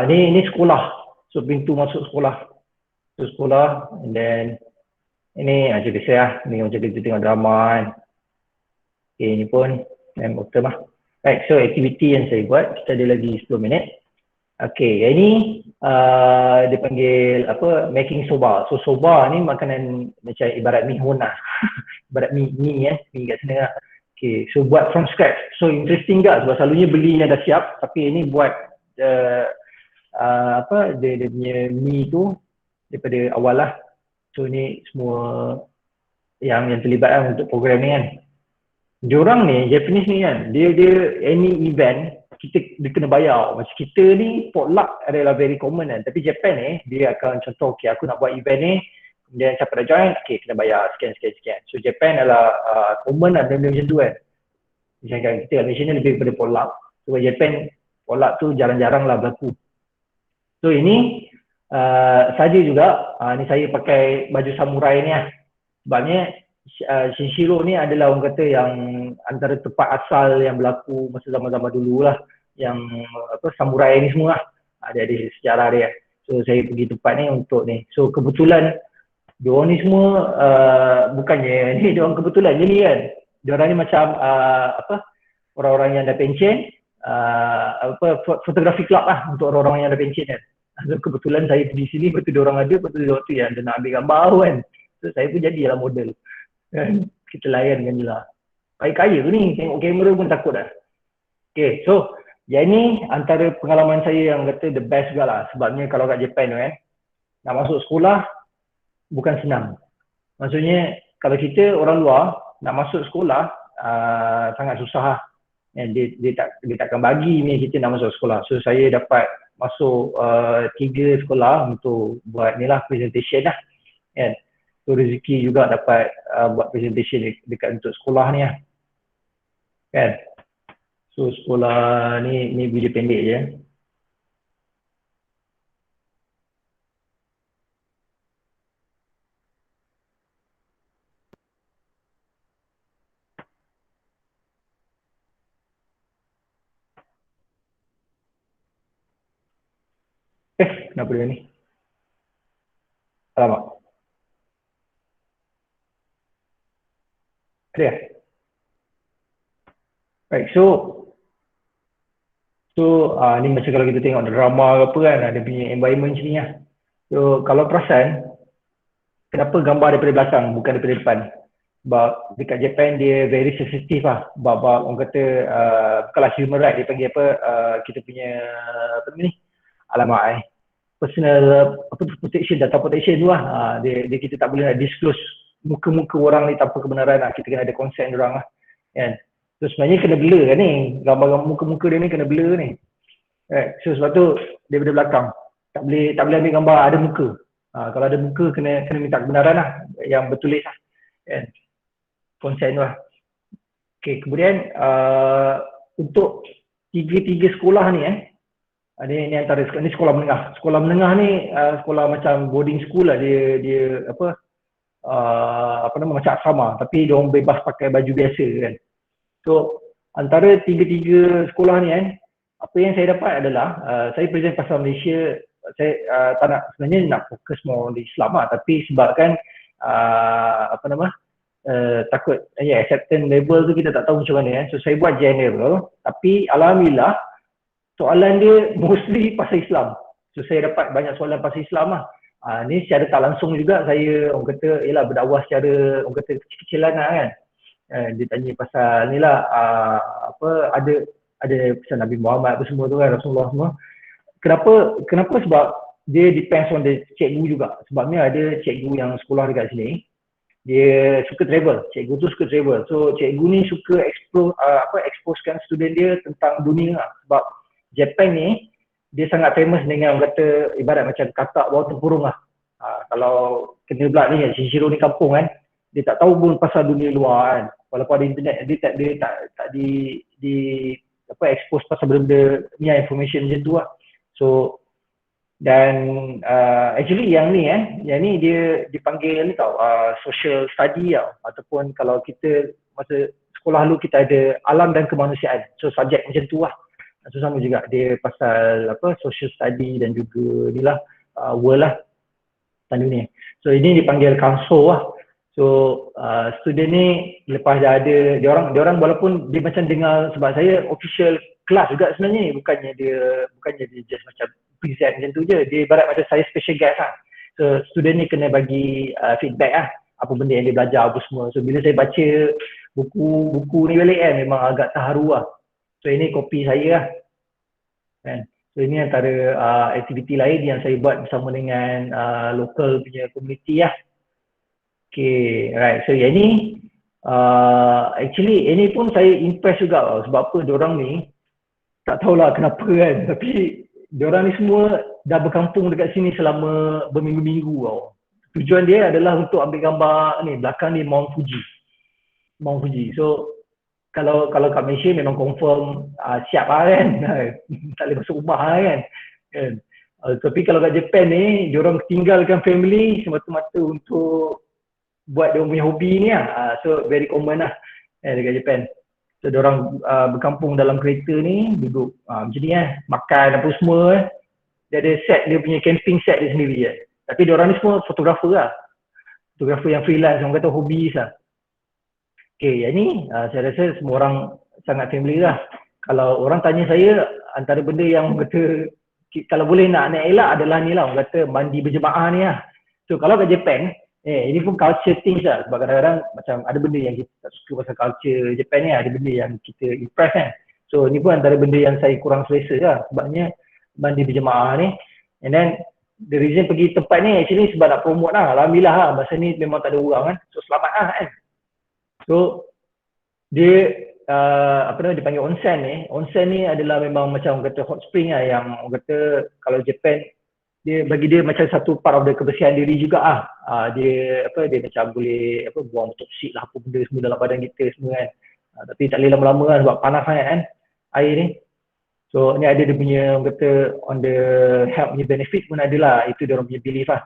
Ni sekolah. So pintu masuk sekolah. So sekolah, and then ini macam biasa lah. Ni macam kita tengok drama kan. Okay, ni pun bottom lah. Right, so aktiviti yang saya buat, kita ada lagi 10 minit. Okay, yang ni dia panggil making soba. So soba ni makanan macam ibarat mihun lah. Ibarat mi kat sana lah. Okay, so buat from scratch. So interesting tak sebab selalunya belinya dah siap, tapi ini buat dia punya mi tu daripada awal lah. So ni semua yang terlibat lah untuk program ni kan. Diorang ni, Japanese ni kan, dia any event dia kena bayar. Macam kita ni potluck adalah very common kan, tapi Japan ni dia akan contoh, okay aku nak buat event ni, kemudian siapa dah join, okay kena bayar sekian. So Japan adalah common lah benda macam tu kan. Macam kita kat Malaysia ni lebih daripada potluck. So Japan potluck tu jarang-jarang lah berlaku. So ini saja juga, ni saya pakai baju samurai ni lah. Sebabnya Shinshiro ni adalah orang kata yang antara tempat asal yang berlaku masa zaman-zaman dulu lah, yang samurai ni semua lah. Ada sejarah dia. So saya pergi tempat ni untuk ni. So kebetulan diorang ni semua bukannya ni diorang kebetulan je ni kan. Diorang ni macam orang-orang yang dah pension, fotografi club lah untuk orang-orang yang dah pension kan. So kebetulan saya pergi sini, betul diorang ada, betul waktu yang dia nak ambil gambar kan. So saya pun jadilah model. Kita layankan je lah. Kaya tu ni, tengok kamera pun takut dah. Okay, so yang ni antara pengalaman saya yang kata the best juga lah. Sebabnya kalau kat Japan tu nak masuk sekolah bukan senang. Maksudnya kalau kita orang luar nak masuk sekolah sangat susah lah. Dia takkan bagi kita nak masuk sekolah. So saya dapat masuk 3 sekolah untuk buat ni lah, presentation lah kan. So rezeki juga dapat buat presentation dekat untuk sekolah ni lah kan. So sekolah ni video pendek je. Kenapa dia ni? Alamak. Ada? Right, so ni macam kalau kita tengok drama ke apa kan, ada punya environment macam ni lah. So kalau perasan, kenapa gambar daripada belakang bukan daripada depan? Sebab dekat Japan dia very sensitive lah. Sebab orang kata bukanlah human right, dia panggil kita punya alamak personal protection, data protection tu lah. Dia kita tak boleh nak disclose muka-muka orang ni tanpa kebenaran lah. Kita kena ada consent orang lah kan. So sebenarnya kena blur kan ni, gambar muka-muka dia ni kena blur ni. Right. So sebab tu daripada belakang tak boleh ambil gambar ada muka. Kalau ada muka kena minta kebenaran lah, yang bertulis lah kan. Consent tu lah. Okay, kemudian untuk tiga sekolah ni Ni antara ni sekolah menengah. Sekolah menengah ni sekolah macam boarding school lah, dia apa nama macam asrama, tapi dia orang bebas pakai baju biasa kan. So antara tiga-tiga sekolah ni kan, apa yang saya dapat adalah saya present pasal Malaysia, saya tak nak, sebenarnya nak fokus more di Islam lah, tapi sebabkan apa nama takut acceptance level tu kita tak tahu macam mana kan. So saya buat general, tapi alhamdulillah soalan dia mostly pasal Islam. So saya dapat banyak soalan pasal Islam lah. Ni secara tak langsung juga saya, orang kata, yalah berdakwah secara, orang kata, kecil-kecilan lah kan. Dia tanya pasal ni lah, apa, ada pasal Nabi Muhammad apa semua tu kan, Rasulullah semua. Kenapa? Sebab dia depends on the cikgu juga. Sebabnya ada cikgu yang sekolah dekat sini, dia suka travel. Cikgu tu suka travel. So cikgu ni suka exposekan student dia tentang dunia lah. Sebab Japan ni dia sangat famous dengan, orang kata, ibarat macam katak bawah tempurung lah. Kalau kena belak ni, Shishiro ni kampung kan, dia tak tahu pun pasal dunia luar kan. Walaupun ada internet, dia tak expose pasal benda-benda ni, information macam tu lah. So dan actually yang ni dia dipanggil ni tau, social study tau, ataupun kalau kita masa sekolah dulu kita ada alam dan kemanusiaan. So subjek macam tu lah. So sama juga dia pasal social study dan juga ni lah world lah, tentang dunia. So ini dipanggil council lah. So student ni lepas dah ada, dia orang walaupun dia macam dengar, sebab saya official kelas juga sebenarnya, bukannya dia just macam present macam tu je. Dia ibarat macam saya special guest lah. So student ni kena bagi feedback lah, apa benda yang dia belajar apa semua. So bila saya baca buku ni balik kan, memang agak terharu lah. So ini kopi saya lah kan. So ini antara aktiviti lain yang saya buat bersama dengan local punya community lah. Okay, right. So yang ni actually ini pun saya impress juga lah. Sebab apa, diorang ni tak tahulah kenapa kan, tapi diorang ni semua dah berkampung dekat sini selama berminggu-minggu tau. Tujuan dia adalah untuk ambil gambar ni, belakang ni Mount Fuji. So kalau kat Malaysia memang confirm siap lah kan, tak boleh masuk rumah lah kan. Tapi kalau kat Japan ni, diorang tinggalkan family semata-mata untuk buat dia punya hobi ni lah. So very common lah dekat Japan. So diorang berkampung dalam kereta ni, duduk macam ni makan apa semua. Dia ada set, dia punya camping set dia sendiri Tapi diorang ni semua fotografer lah. Fotografer yang freelance, orang kata hobis lah. Okay, yang ni saya rasa semua orang sangat familiar lah. Kalau orang tanya saya, antara benda yang kata kalau boleh nak elak adalah ni lah, orang kata mandi berjemaah ni lah. So kalau kat Japan, ini pun culture things lah. Sebab kadang-kadang macam ada benda yang kita tak suka pasal culture Japan ni, ada benda yang kita impress kan. So ni pun antara benda yang saya kurang selesa lah. Sebabnya mandi berjemaah ni. And then the reason pergi tempat ni actually sebab nak promote lah. Alhamdulillah lah, masa ni memang tak ada orang kan. So selamat lah kan. So dia dipanggil onsen ni. Onsen ni adalah memang macam orang kata hot spring lah, yang orang kata kalau Japan dia bagi dia macam satu part of the kebersihan diri juga ah. Dia macam boleh buang toksik lah apa benda semua dalam badan kita semua kan. Tapi tak boleh lama-lama kan sebab panas sangat kan air ni. So ni ada dia punya orang kata on the health punya benefit pun ada lah. Itu dia orang punya belief lah.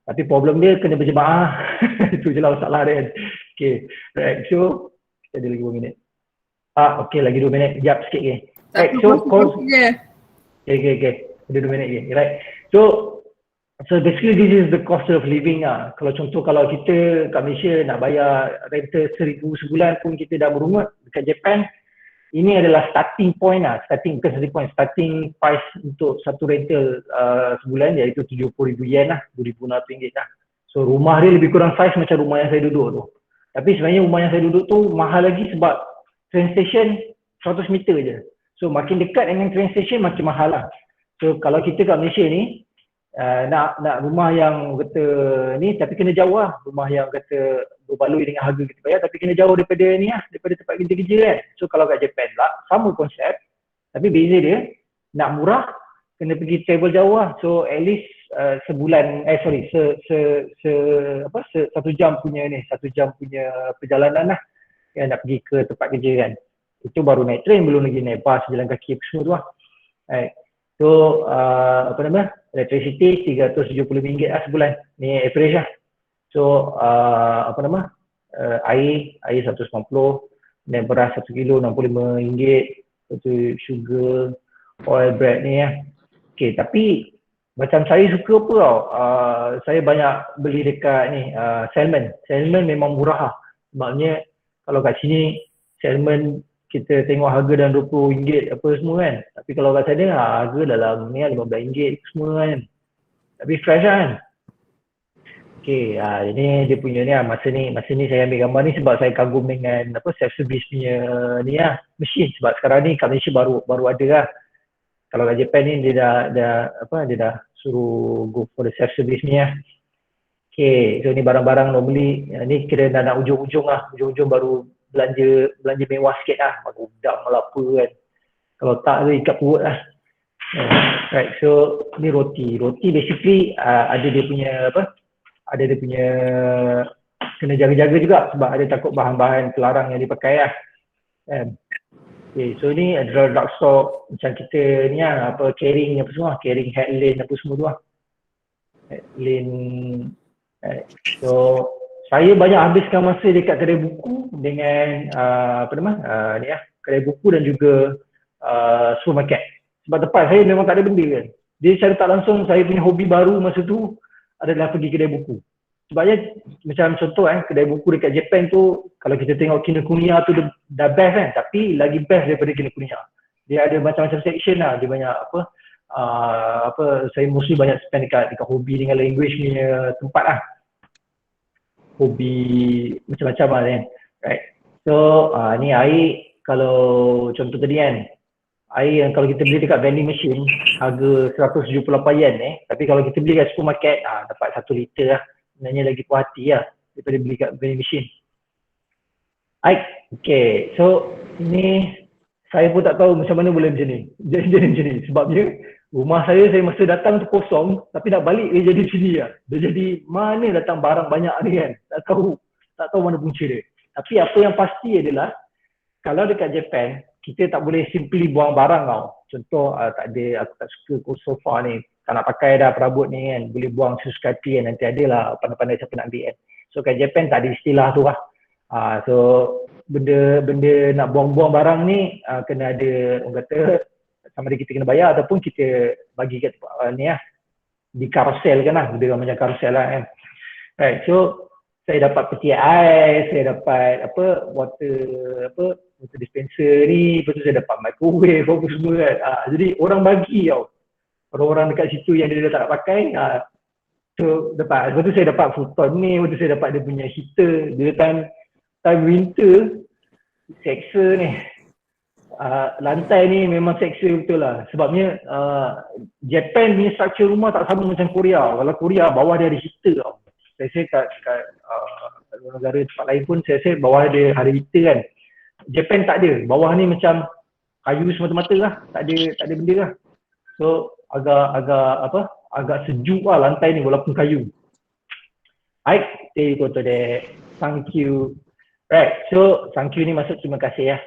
Tapi problem dia kena berjemaah. Itu je lah masalah dia kan. Okay, right. So kita ada lagi 2 minit. Okay, lagi 2 minit. Sekejap sikit ke. Right, so Okay. Ada 2 minit lagi. Right. So basically this is the cost of living lah. Kalau contoh kalau kita kat Malaysia nak bayar rental 1,000 sebulan pun kita dah berumur. Dekat Japan, ini adalah starting point lah. Starting price untuk satu rental sebulan iaitu 70,000 yen lah. RM2,600 lah. So rumah dia lebih kurang size macam rumah yang saya duduk tu. Tapi sebenarnya rumah yang saya duduk tu mahal lagi sebab train station 100 meter je. So makin dekat dengan train station makin mahal lah. So kalau kita kat Malaysia ni nak rumah yang kata ni tapi kena jauh lah. Rumah yang kata berbaloi dengan harga kita bayar tapi kena jauh daripada ni lah, daripada tempat kita kerja kan. So kalau kat Japan lah sama konsep tapi beza dia nak murah kena pergi travel jauh lah. So at least sebulan satu jam punya perjalanan lah yang nak pergi ke tempat kerja kan. Itu baru naik train, belum lagi naik bas, jalan kaki apa semua tu lah. Right. So apa nama? Electricity RM370 lah sebulan. Ni average lah. So apa nama? Air 190, dan beras 1 kilo RM65. Lepas tu sugar, oil, bread ni ya. Okay, tapi macam saya suka apa tau, saya banyak beli dekat ni salmon. Salmon memang murah lah. Sebabnya kalau kat sini salmon kita tengok harga dalam RM20 apa semua kan. Tapi kalau kat sana harga dalam ni RM15 semua kan. Tapi fresh kan. Okay, ini dia punya ni masa ni saya ambil gambar ni sebab saya kagum dengan apa self-service punya ni lah, mesin. Sebab sekarang ni kat Malaysia baru ada lah. Kalau kat Japan ni dia dah suruh go for the self-service ni lah. Okay, so ni barang-barang normally, ni kira dah nak ujung-ujung lah. Ujung-ujung baru belanja mewah sikit lah. Baru udang malah apa kan. Kalau tak tu ikat perut lah. Right, so ni roti. Roti basically ada dia punya apa, ada dia punya kena jaga-jaga juga sebab ada takut bahan-bahan terlarang yang dipakai lah. Okay, so ni adalah dark stock macam kita ni lah, apa carrying apa semua, carrying headline apa semua tu lah. Headline. So saya banyak habiskan masa dekat kedai buku dengan apa nama ni lah, kedai buku dan juga supermarket. Sebab tempat saya memang tak ada benda kan. Jadi secara tak langsung saya punya hobi baru masa tu adalah pergi kedai buku. Sebabnya macam contoh kedai buku dekat Japan tu, kalau kita tengok Kinokuniya tu dah best kan, tapi lagi best daripada Kinokuniya. Dia ada macam-macam section lah, dia banyak apa saya mostly banyak spend dekat hobi dengan language punya tempat lah. Hobi macam-macam lah kan. Right. So ni air, kalau contoh tadi kan, air yang kalau kita beli dekat vending machine harga yen, tapi kalau kita beli kat supermarket dapat 1 liter lah. Sebenarnya lagi puas hati lah daripada beli kat vending machine. Okay, so ni saya pun tak tahu macam mana boleh macam ni. Jadi macam ni sebabnya rumah saya masa datang tu kosong, tapi nak balik dia jadi macam ni lah. Dia jadi mana datang barang banyak ni kan, tak tahu mana punca dia. Tapi apa yang pasti adalah kalau dekat Japan kita tak boleh simply buang barang tau. Contoh tak ada, aku tak suka sofa ni, tak nak pakai dah perabot ni kan, boleh buang sesuka hati kan, nanti adalah pandai-pandai siapa nak ambil kan. So kat Japan tak ada istilah tu lah. So benda nak buang-buang barang ni kena ada, orang kata sama ada kita kena bayar ataupun kita bagi kat ni lah, di carousel kan lah, benda macam carousel lah kan. Right, so saya dapat peti ais, saya dapat water dispenser ni, lepas tu saya dapat microwave apa semua kan. Jadi orang bagi tau, orang-orang dekat situ yang dia tak nak pakai, so dapat. Lepas tu saya dapat futon ni, lepas tu saya dapat dia punya heater. Dia time winter, seksa ni, lantai ni memang seksa betul lah. Sebabnya Japan punya structure rumah tak sama macam Korea. Kalau Korea bawah dia ada heater tau. Saya kat luar negara tempat lain pun saya bawah dia ada heater kan. Japan tak ada. Bawah ni macam kayu semata-mata lah. Tak ada benda lah. So agak sejuk lah lantai ni walaupun kayu. Alright, stay go to the thank you. Right, so thank you ni maksud terima kasih ya.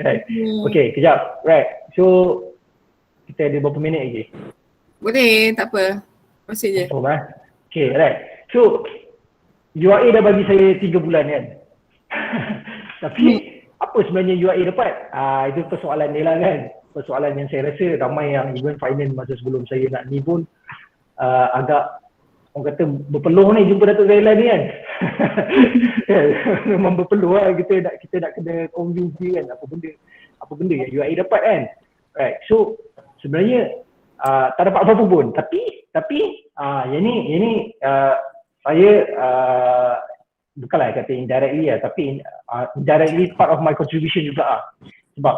Right. Okay, kejap. Right, so kita ada berapa minit lagi? Boleh, tak apa. Masih je. Okay, right. So UAE dah bagi saya 3 bulan kan. Tapi apa sebenarnya UAE dapat? Itu persoalan dia lah kan. Persoalan yang saya rasa ramai yang even finance masa sebelum saya nak ni pun agak orang kata berpeluh ni jumpa Datuk Zailan ni kan. Memang berpeluh lah, kita nak kena convince dia kan apa benda yang UAE dapat kan. Right, so sebenarnya tak dapat apa-apa pun, tapi yang ni saya bukanlah kata indirectly lah, tapi indirectly part of my contribution juga lah. Sebab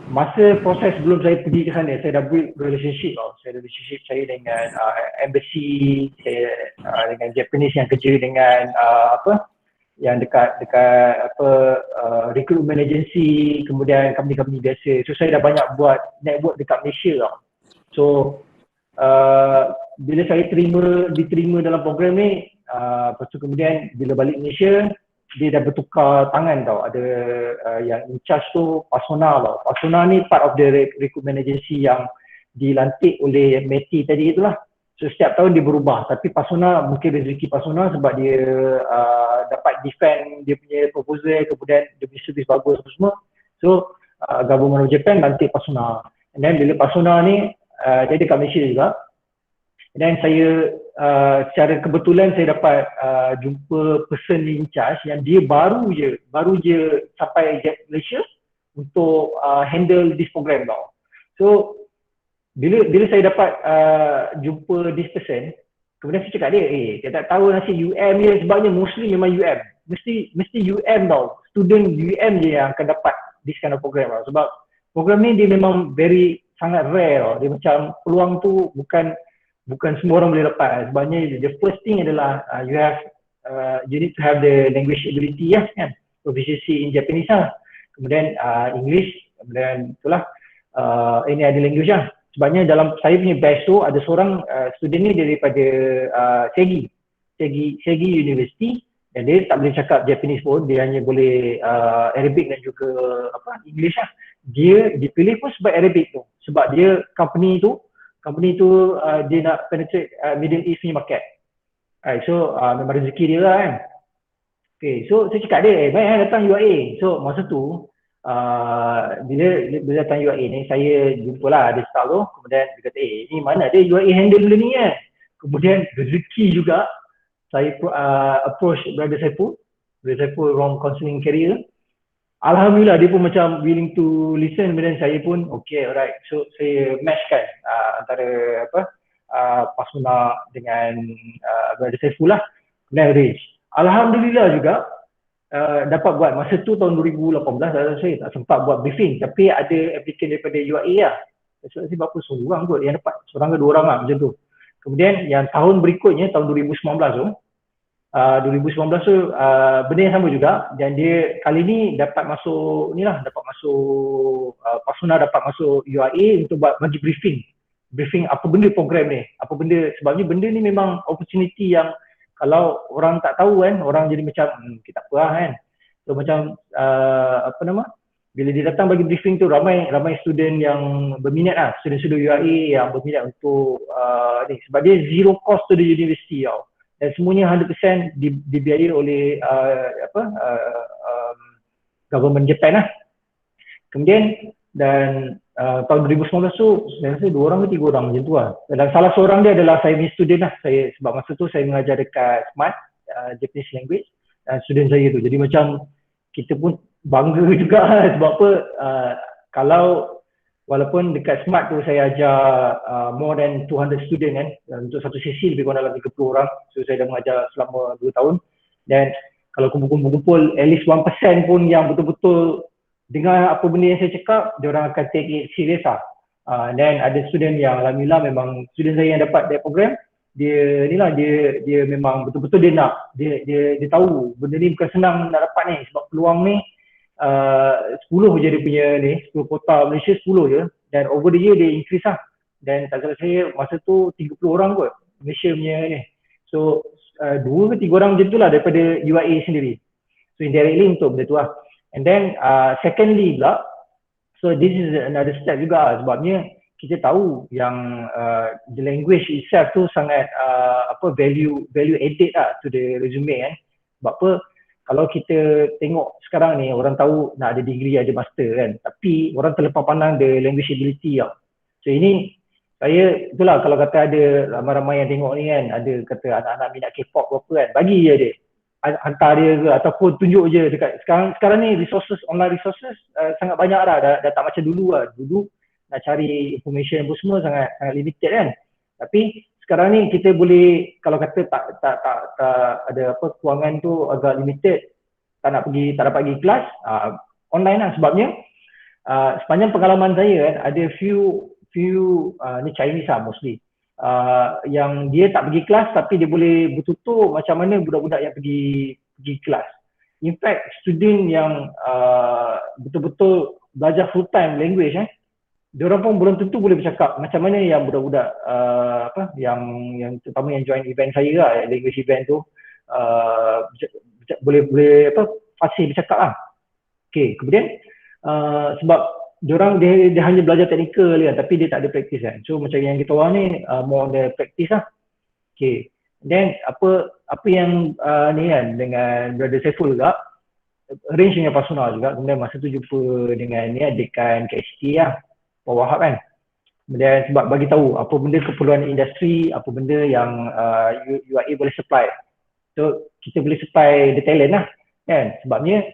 masa proses sebelum saya pergi ke sana, saya dah build relationship tau. Saya ada relationship saya dengan embassy, saya dengan Japanese yang kerja dengan yang dekat recruitment agency, kemudian company-company biasa. So saya dah banyak buat network dekat Malaysia tau. So bila saya diterima dalam program ni, lepas tu kemudian bila balik Malaysia, dia dah bertukar tangan tau. Ada yang in charge tu Pasona tau. Pasona ni part of the recruitment agency yang dilantik oleh Meti tadi itulah. So setiap tahun dia berubah, tapi Pasona mungkin rezeki Pasona sebab dia dapat defend dia punya proposal, kemudian dia punya servis bagus semua. So government of Japan lantik Pasona. And then bila Pasona ni dia dekat Malaysia juga. Dan saya secara kebetulan saya dapat jumpa person in charge yang dia baru je sampai Malaysia untuk handle this program tau. So bila saya dapat jumpa this person, kemudian saya cakap dia, saya tak tahu nasib UM ni sebabnya mostly memang UM. Mesti UM tau. Student UM je yang akan dapat this kind of program tau. Sebab program ni dia memang sangat rare tau. Dia macam peluang tu bukan semua orang boleh dapat. Sebabnya the first thing adalah you need to have the language ability kan. Proficiency in Japanese lah. Kemudian English, kemudian itulah ini ada language lah. Sebabnya dalam saya punya batch tu ada seorang student ni daripada Segi University, dan dia tak boleh cakap Japanese pun, dia hanya boleh Arabic dan juga English lah. Dia dipilih pun sebab Arabic tu. Sebab dia company tu dia nak penetrate Middle East ni market. So memang rezeki dia lah kan. Okay, so saya cakap dia, baik datang UIA. So masa tu bila datang UIA ni, saya jumpalah ada staff tu, kemudian dia kata, ni mana ada UIA handle benda ni kan. Kemudian rezeki juga, saya approach brother Saiful from counselling career. Alhamdulillah dia pun macam willing to listen, kemudian saya pun okay, alright. So saya matchkan antara Pasona dengan brother Saiful lah, kemudian arrange. Alhamdulillah juga dapat buat masa tu tahun 2018 saya tak sempat buat briefing, tapi ada applicant daripada UIA lah. Saya berapa seorang kot yang dapat, seorang ke dua orang lah macam tu. Kemudian yang tahun berikutnya tahun 2019 tu benda yang sama juga, dan dia kali ni dapat masuk Pasona dapat masuk UIA untuk buat bagi briefing apa benda program ni, apa benda, sebabnya benda ni memang opportunity yang kalau orang tak tahu kan, orang jadi macam kita apa lah kan. So macam bila dia datang bagi briefing tu, ramai student yang berminat lah, student UIA yang berminat untuk ni, sebab dia zero cost to the university tau. Dan semuanya 100% dibiayai oleh government Japan lah. Kemudian dan tahun 2019 tu saya rasa 2 orang ke 3 orang macam tu lah. Dan salah seorang dia adalah saya punya student lah. Sebab masa tu saya mengajar dekat SMART, Japanese language, student saya tu. Jadi macam kita pun bangga juga lah. Sebab apa, kalau walaupun dekat SMART tu saya ajar more than 200 student kan, untuk satu sesi lebih kurang dalam 30 orang. So saya dah mengajar selama 2 tahun, dan kalau kumpul-kumpul at least 1% pun yang betul-betul dengar apa benda yang saya cakap, dia orang akan take it serious lah. Dan ada student yang alhamdulillah memang student saya yang dapat that program, dia memang betul-betul dia nak, dia tahu benda ni bukan senang nak dapat ni, sebab peluang ni 10 je dia punya ni, 10 kota Malaysia 10 je, dan over the year dia increase lah. Dan tak salah saya masa tu 30 orang kot Malaysia punya ni. So 2 ke 3 orang macam tu lah daripada UIA sendiri. So indirectly untuk benda tu lah. And then secondly pula, so this is another step juga, sebabnya kita tahu yang the language itself tu sangat value added lah to the resume kan. Sebab apa, kalau kita tengok sekarang ni, orang tahu nak ada degree, ada master kan, tapi orang terlepas pandang the language ability tau. So ini saya, itulah kalau kata ada ramai-ramai yang tengok ni kan, ada kata anak-anak minat K-pop apa kan, bagi je dia, hantar dia ke, ataupun tunjuk je dekat sekarang ni online resources sangat banyak dah tak macam dulu lah. Dulu nak cari information pun semua sangat limited kan. Tapi sekarang ni kita boleh, kalau kata tak ada kewangan tu agak limited, tak dapat pergi kelas, online lah. Sebabnya sepanjang pengalaman saya kan, ada few ni Chinese lah mostly, yang dia tak pergi kelas tapi dia boleh bertutur macam mana budak-budak yang pergi kelas. In fact, student yang betul-betul belajar full time language diorang pun belum tentu boleh bercakap macam mana yang budak-budak yang terutama yang join event saya lah, language event tu, boleh apa fasih bercakap lah. Okay, kemudian sebab dia hanya belajar teknikal kan, tapi dia tak ada praktis kan. So macam yang kita orang ni more on the practice lah. Okay, then apa yang ni kan dengan Brother Saiful juga, arrange dengan Pasuna juga. Kemudian masa tu jumpa dengan ni dekan KHT lah, Pak Wahab kan. Kemudian sebab bagi tahu apa benda keperluan industri, apa benda yang UIA boleh supply. So kita boleh supply the talent lah kan. Sebabnya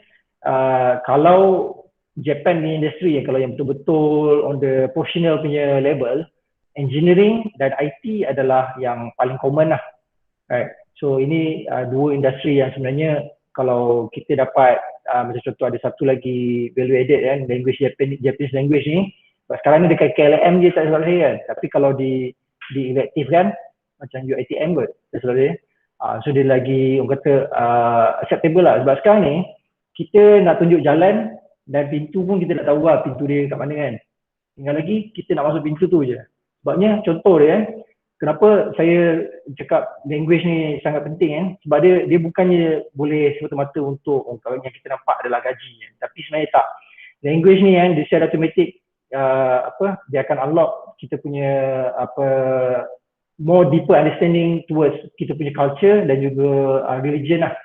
kalau Japan ni industri kalau yang betul-betul on the professional punya level, engineering dan IT adalah yang paling common lah. Right. So ini dua industri yang sebenarnya kalau kita dapat macam contoh ada satu lagi value added kan, language Japanese language ni. Sebab sekarang ni dekat KLM je tak salah saya kan. Tapi kalau di elective kan macam UiTM kot tak salah saya. So dia lagi orang kata acceptable lah. Sebab sekarang ni kita nak tunjuk jalan dan pintu pun kita nak tahu lah pintu dia kat mana kan. Tinggal lagi kita nak masuk pintu tu je. Sebabnya contoh dia kan, kenapa saya cakap language ni sangat penting kan. Sebab dia bukannya boleh semata-mata untuk kalau yang kita nampak adalah gaji kan. Tapi sebenarnya tak. Language ni kan dia secara automatic dia akan unlock kita punya more deeper understanding towards kita punya culture dan juga religion lah.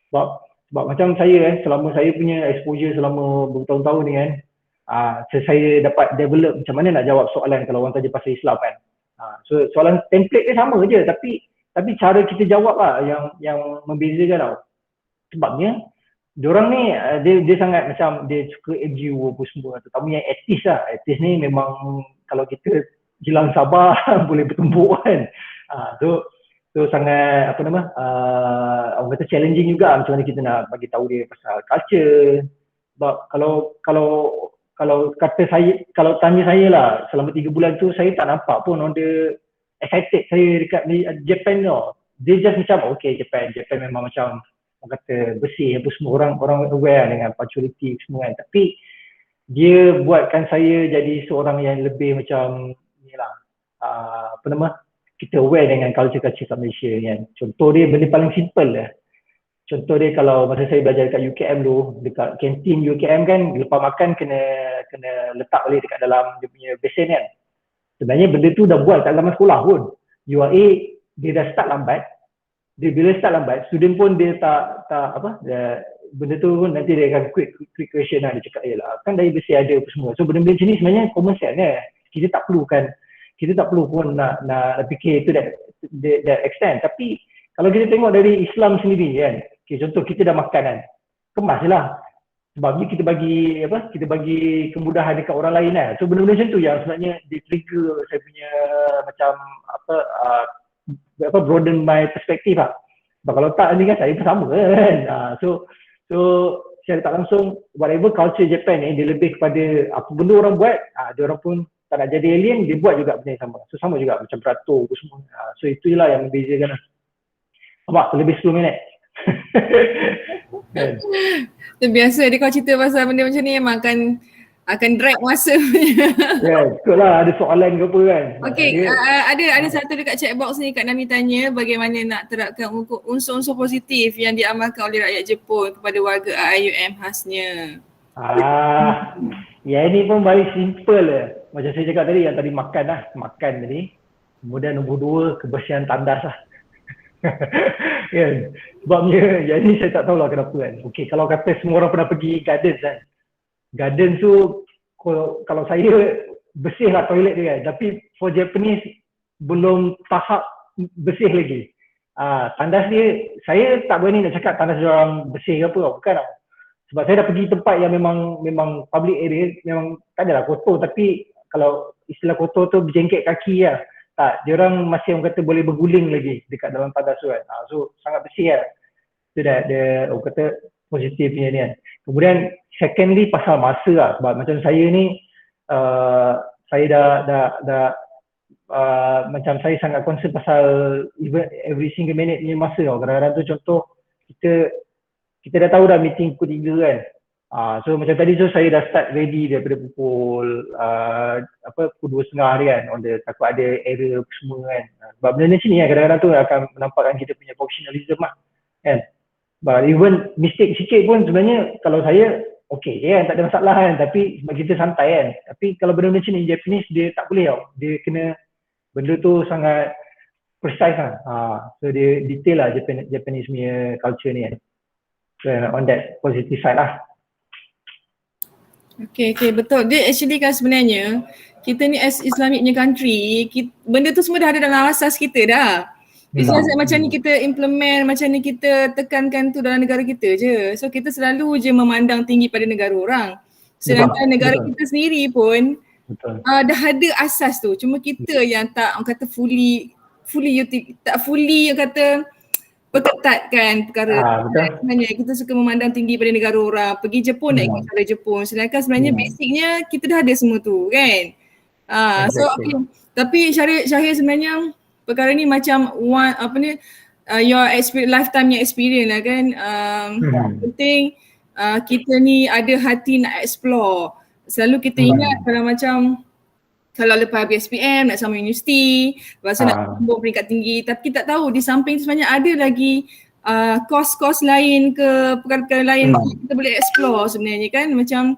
Sebab macam saya selama saya punya exposure selama bertahun-tahun ni kan, saya dapat develop macam mana nak jawab soalan kalau orang tanya pasal Islam kan. So soalan template dia sama je, tapi cara kita jawab lah yang membezakan tau. Sebabnya diorang ni dia sangat macam dia suka MGU apa semua, tetapi yang etis lah. Etis ni memang kalau kita hilang sabar boleh bertumbuk kan. So sangat orang kata challenging juga macam mana kita nak bagi tahu dia pasal culture. Sebab kalau kata saya, kalau tanya saya lah selama 3 bulan tu saya tak nampak pun on the excited saya dekat Japan tau. Dia just macam okay Japan memang macam orang kata bersih apa semua, orang aware dengan punctuality semua kan. Tapi dia buatkan saya jadi seorang yang lebih macam ni lah, kita aware dengan culture kat Malaysia kan. Contoh dia benda paling simple lah. Contoh dia kalau masa saya belajar dekat UKM tu, dekat kantin UKM kan, lepas makan kena letak balik dekat dalam dia punya besen kan. Sebenarnya benda tu dah buat kat zaman sekolah pun. UIA dia dah start lambat. Bila start lambat, student pun dia tak benda tu pun nanti dia akan quick question lah. Dia cakap lah kan dari besi ada apa semua. So benda-benda macam ni sebenarnya common sense kan. Kita tak perlu pun nak fikir tu that extent. Tapi kalau kita tengok dari Islam sendiri kan, okay, contoh kita dah makan kan, kemas je lah. Sebab kita bagi kemudahan dekat orang lain kan. So benda-benda macam tu yang sebenarnya dia trigger saya punya macam broaden my perspective lah. Sebab kalau tak ni kan saya pun sama kan. So secara tak langsung whatever culture Japan ni dia lebih kepada apa benda orang buat, dia orang pun tak nak jadi alien, dia buat juga benda yang sama. So sama juga macam beratur apa semua. So itu je lah yang membezakan lah. Nampak lebih 10 minit. Biasa dia kalau cerita pasal benda macam ni memang akan drag masa punya. Ya, betul lah, ada soalan ke apa kan. Okay, ada satu dekat chat box ni Kak Nami tanya bagaimana nak terapkan unsur-unsur positif yang diamalkan oleh rakyat Jepun kepada warga IUM khasnya. Ya ini pun paling simple lah. Macam saya cakap tadi, yang tadi makan tadi. Kemudian nombor 2, kebersihan tandas lah. Kan? Sebabnya, yang ni saya tak tahulah kenapa kan. Okay, kalau kata semua orang pernah pergi gardens kan. Gardens tu, kalau saya bersih lah toilet dia kan. Tapi for Japanese, belum tahap bersih lagi. Tandas dia, saya tak berani nak cakap tandas dia orang bersih ke apa, bukan lah. Sebab saya dah pergi tempat yang memang public area, memang tak adalah kotor, tapi kalau istilah kotor tu berjengket kaki lah. Tak, dia orang masih orang kata boleh berguling lagi dekat dalam tandas tu kan. So sangat bersih lah. So dia orang kata positifnya ni kan. Kemudian secondly pasal masa lah. Sebab macam saya ni, saya dah macam saya sangat concern pasal every single minute punya masa tau. Kadang-kadang tu contoh kita dah tahu dah meeting pukul 3 kan. So macam tadi tu saya dah start ready daripada pukul 2.30 hari kan. Takut ada error semua kan. Sebab benda macam ni kan kadang-kadang tu akan menampakkan kita punya professionalism lah kan. But even mistake sikit pun sebenarnya kalau saya okay je kan, tak ada masalah kan, tapi sebab kita santai kan. Tapi kalau benda macam ni Japanese dia tak boleh tau. Dia kena benda tu sangat precise lah. So dia detail lah Japanese punya culture ni kan. So on that positive side lah. Okay, betul. Dia actually kan sebenarnya kita ni as Islamic punya country, benda tu semua dah ada dalam asas kita dah. It's just macam ni kita implement, macam ni kita tekankan tu dalam negara kita je. So kita selalu je memandang tinggi pada negara orang. Sedangkan negara kita sendiri pun dah ada asas tu. Cuma kita yang tak, orang kata tak fully yang kata perketatkan perkara. Sebenarnya kita suka memandang tinggi pada negara orang. Pergi Jepun nak ikut cara Jepun. Sedangkan sebenarnya basicnya kita dah ada semua tu kan. So okay. Tapi Syahir sebenarnya perkara ni macam your lifetime experience lah kan. Penting kita ni ada hati nak explore. Selalu kita ingat kalau lepas habis SPM nak sama universiti, lepas tu nak sambung peringkat tinggi, tapi kita tak tahu di samping tu sebenarnya ada lagi kos-kos lain ke perkara-perkara lain kita boleh explore sebenarnya kan, macam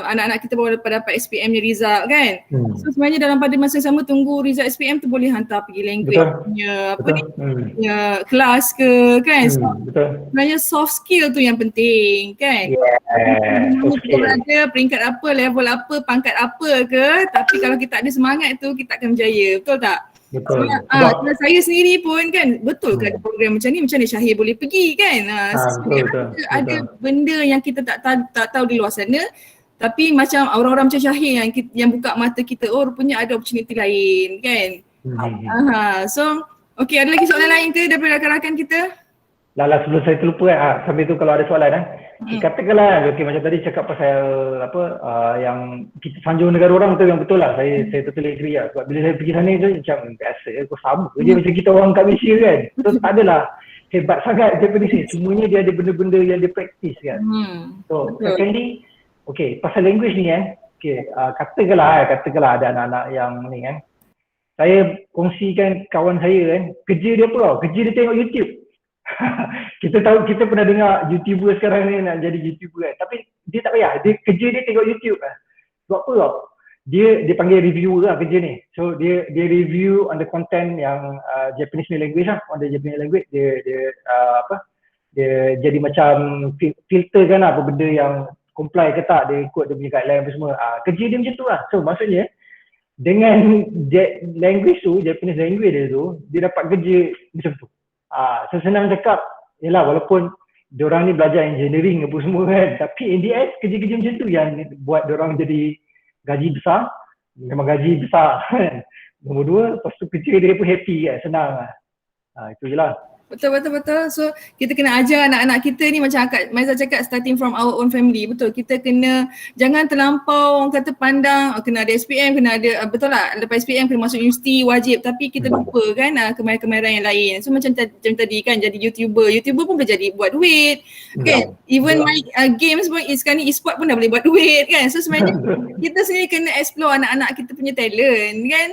anak-anak kita baru dapat SPM ni result kan. So sebenarnya dalam pada masa sama tunggu result SPM tu boleh hantar pergi language punya punya kelas ke kan. So, sebenarnya soft skill tu yang penting kan. Kita berada peringkat apa, level apa, pangkat apa ke, tapi kalau kita ada semangat tu kita akan berjaya, betul tak? Betul. Saya sendiri pun kan, betul kan program macam ni, macam mana Syahir boleh pergi kan. Ada benda yang kita tak tahu di luar sana, tapi macam orang-orang macam Syahir yang buka mata kita, oh rupanya ada opportunity lain kan. So okay, ada lagi soalan lain ke daripada rakan-rakan kita? Lala, sebelum saya terlupa sambil tu kalau ada soalan katakanlah macam tadi cakap pasal yang kita sanjung negara orang tu, yang betul lah, saya totally agree lah. Sebab bila saya pergi sana tu macam biasa kau sama je macam kita orang kat Malaysia kan. So tak adalah hebat sangat Japanese ni, semuanya dia ada benda-benda yang dia practice kan. So secondly, pasal language ni kan, katakanlah ada anak-anak yang ni kan, saya kongsikan kawan saya kan, kerja dia apa tau, kerja dia tengok YouTube. Kita tahu, kita pernah dengar YouTuber sekarang ni nak jadi YouTuber kan, tapi dia tak payah, dia kerja dia tengok YouTube lah. Sebab apa tau, dia panggil reviewer lah kerja ni. So dia review on the content yang Japanese language lah, on the Japanese language. Dia jadi macam filter kan apa benda yang comply ke tak, dia ikut dia punya guideline apa semua. Kerja dia macam tu lah. So maksudnya dengan language tu, Japanese language dia tu, dia dapat kerja macam tu. So senang cakap, yelah walaupun diorang ni belajar engineering apa semua kan, tapi in the end kerja-kerja macam tu yang buat diorang jadi gaji besar. Memang gaji besar kan. Nombor dua, lepas tu kerja dia pun happy kan, senang lah. Itu je lah. Betul. So kita kena ajar anak-anak kita ni macam Kak Maizah cakap, starting from our own family. Betul, kita kena jangan terlampau orang kata pandang kena ada SPM, kena ada, betul lah, lepas SPM kena masuk universiti wajib, tapi kita lupa kan kemahiran-kemahiran yang lain. So macam tadi kan, jadi YouTuber pun boleh jadi buat duit kan. Even main games pun sekarang ni e-sport pun dah boleh buat duit kan. So sebenarnya kita sendiri kena explore anak-anak kita punya talent kan.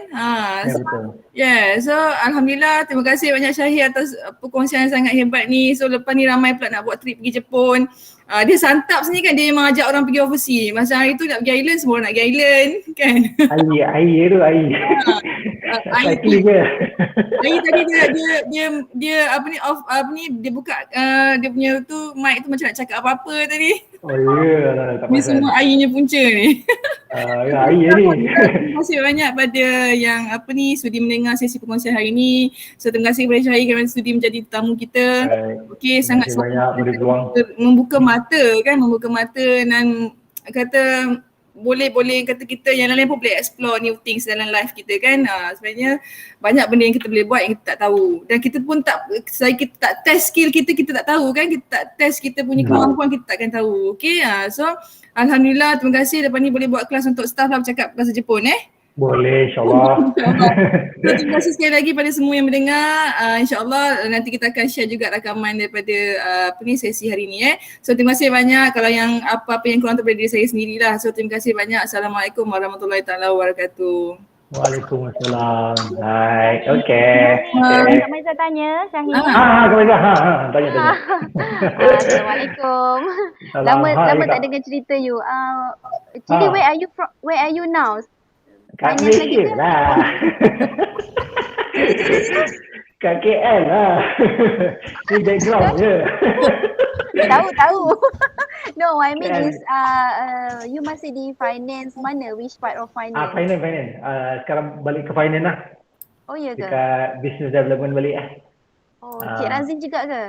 So alhamdulillah, terima kasih banyak Syahir atas perkongsian sangat hebat ni. So lepas ni ramai pula nak buat trip pergi Jepun. Dia santap sini kan, dia memang ajak orang pergi overseas. Macam hari tu nak pergi island, semua orang nak pergi island kan. Air tu. Cycling ke? Air tadi dia dia buka dia punya tu mic tu macam nak cakap apa-apa tadi. Tak ni semua airnya punca ni. Air ni. Terima kasih banyak pada yang sudi mendengar sesi perkongsian hari ni. So terima kasih kepada Syahir kerana sudi menjadi tetamu kita. Sangat banyak membuka mata dan kata boleh kata kita yang lain pun boleh explore new things dalam life kita kan. Sebenarnya banyak benda yang kita boleh buat yang kita tak tahu, dan kita pun kita tak test skill kita tak tahu kan, kita tak test kita punya kemampuan, kita takkan tahu. So alhamdulillah, terima kasih. Lepas ni boleh buat kelas untuk staff lah bercakap bahasa Jepun Boleh, insyaAllah. So, terima kasih sekali lagi pada semua yang mendengar. InsyaAllah nanti kita akan share juga rakaman daripada sesi hari ni. So terima kasih banyak. Kalau yang apa-apa yang kurang daripada diri saya sendirilah. So terima kasih banyak. Assalamualaikum warahmatullahi taala wabarakatuh. Waalaikumsalam. Hai. Okay. Morning, Kak Maizah tanya, Syahid. Kau tanya. Tanya. Assalamualaikum. Lama Hai, tak Kak. dengar cerita you. Actually, where are you from? Where are you now? Kat Finance lagi Malaysia ke? lah. Kat KL lah. Ni background je. Tahu. No, I mean Kan. is you masih di finance mana? Which part of finance? Finance. Sekarang balik ke finance lah. Oh ya ke? Dekat business development balik lah. Oh, Cik Razin juga ke?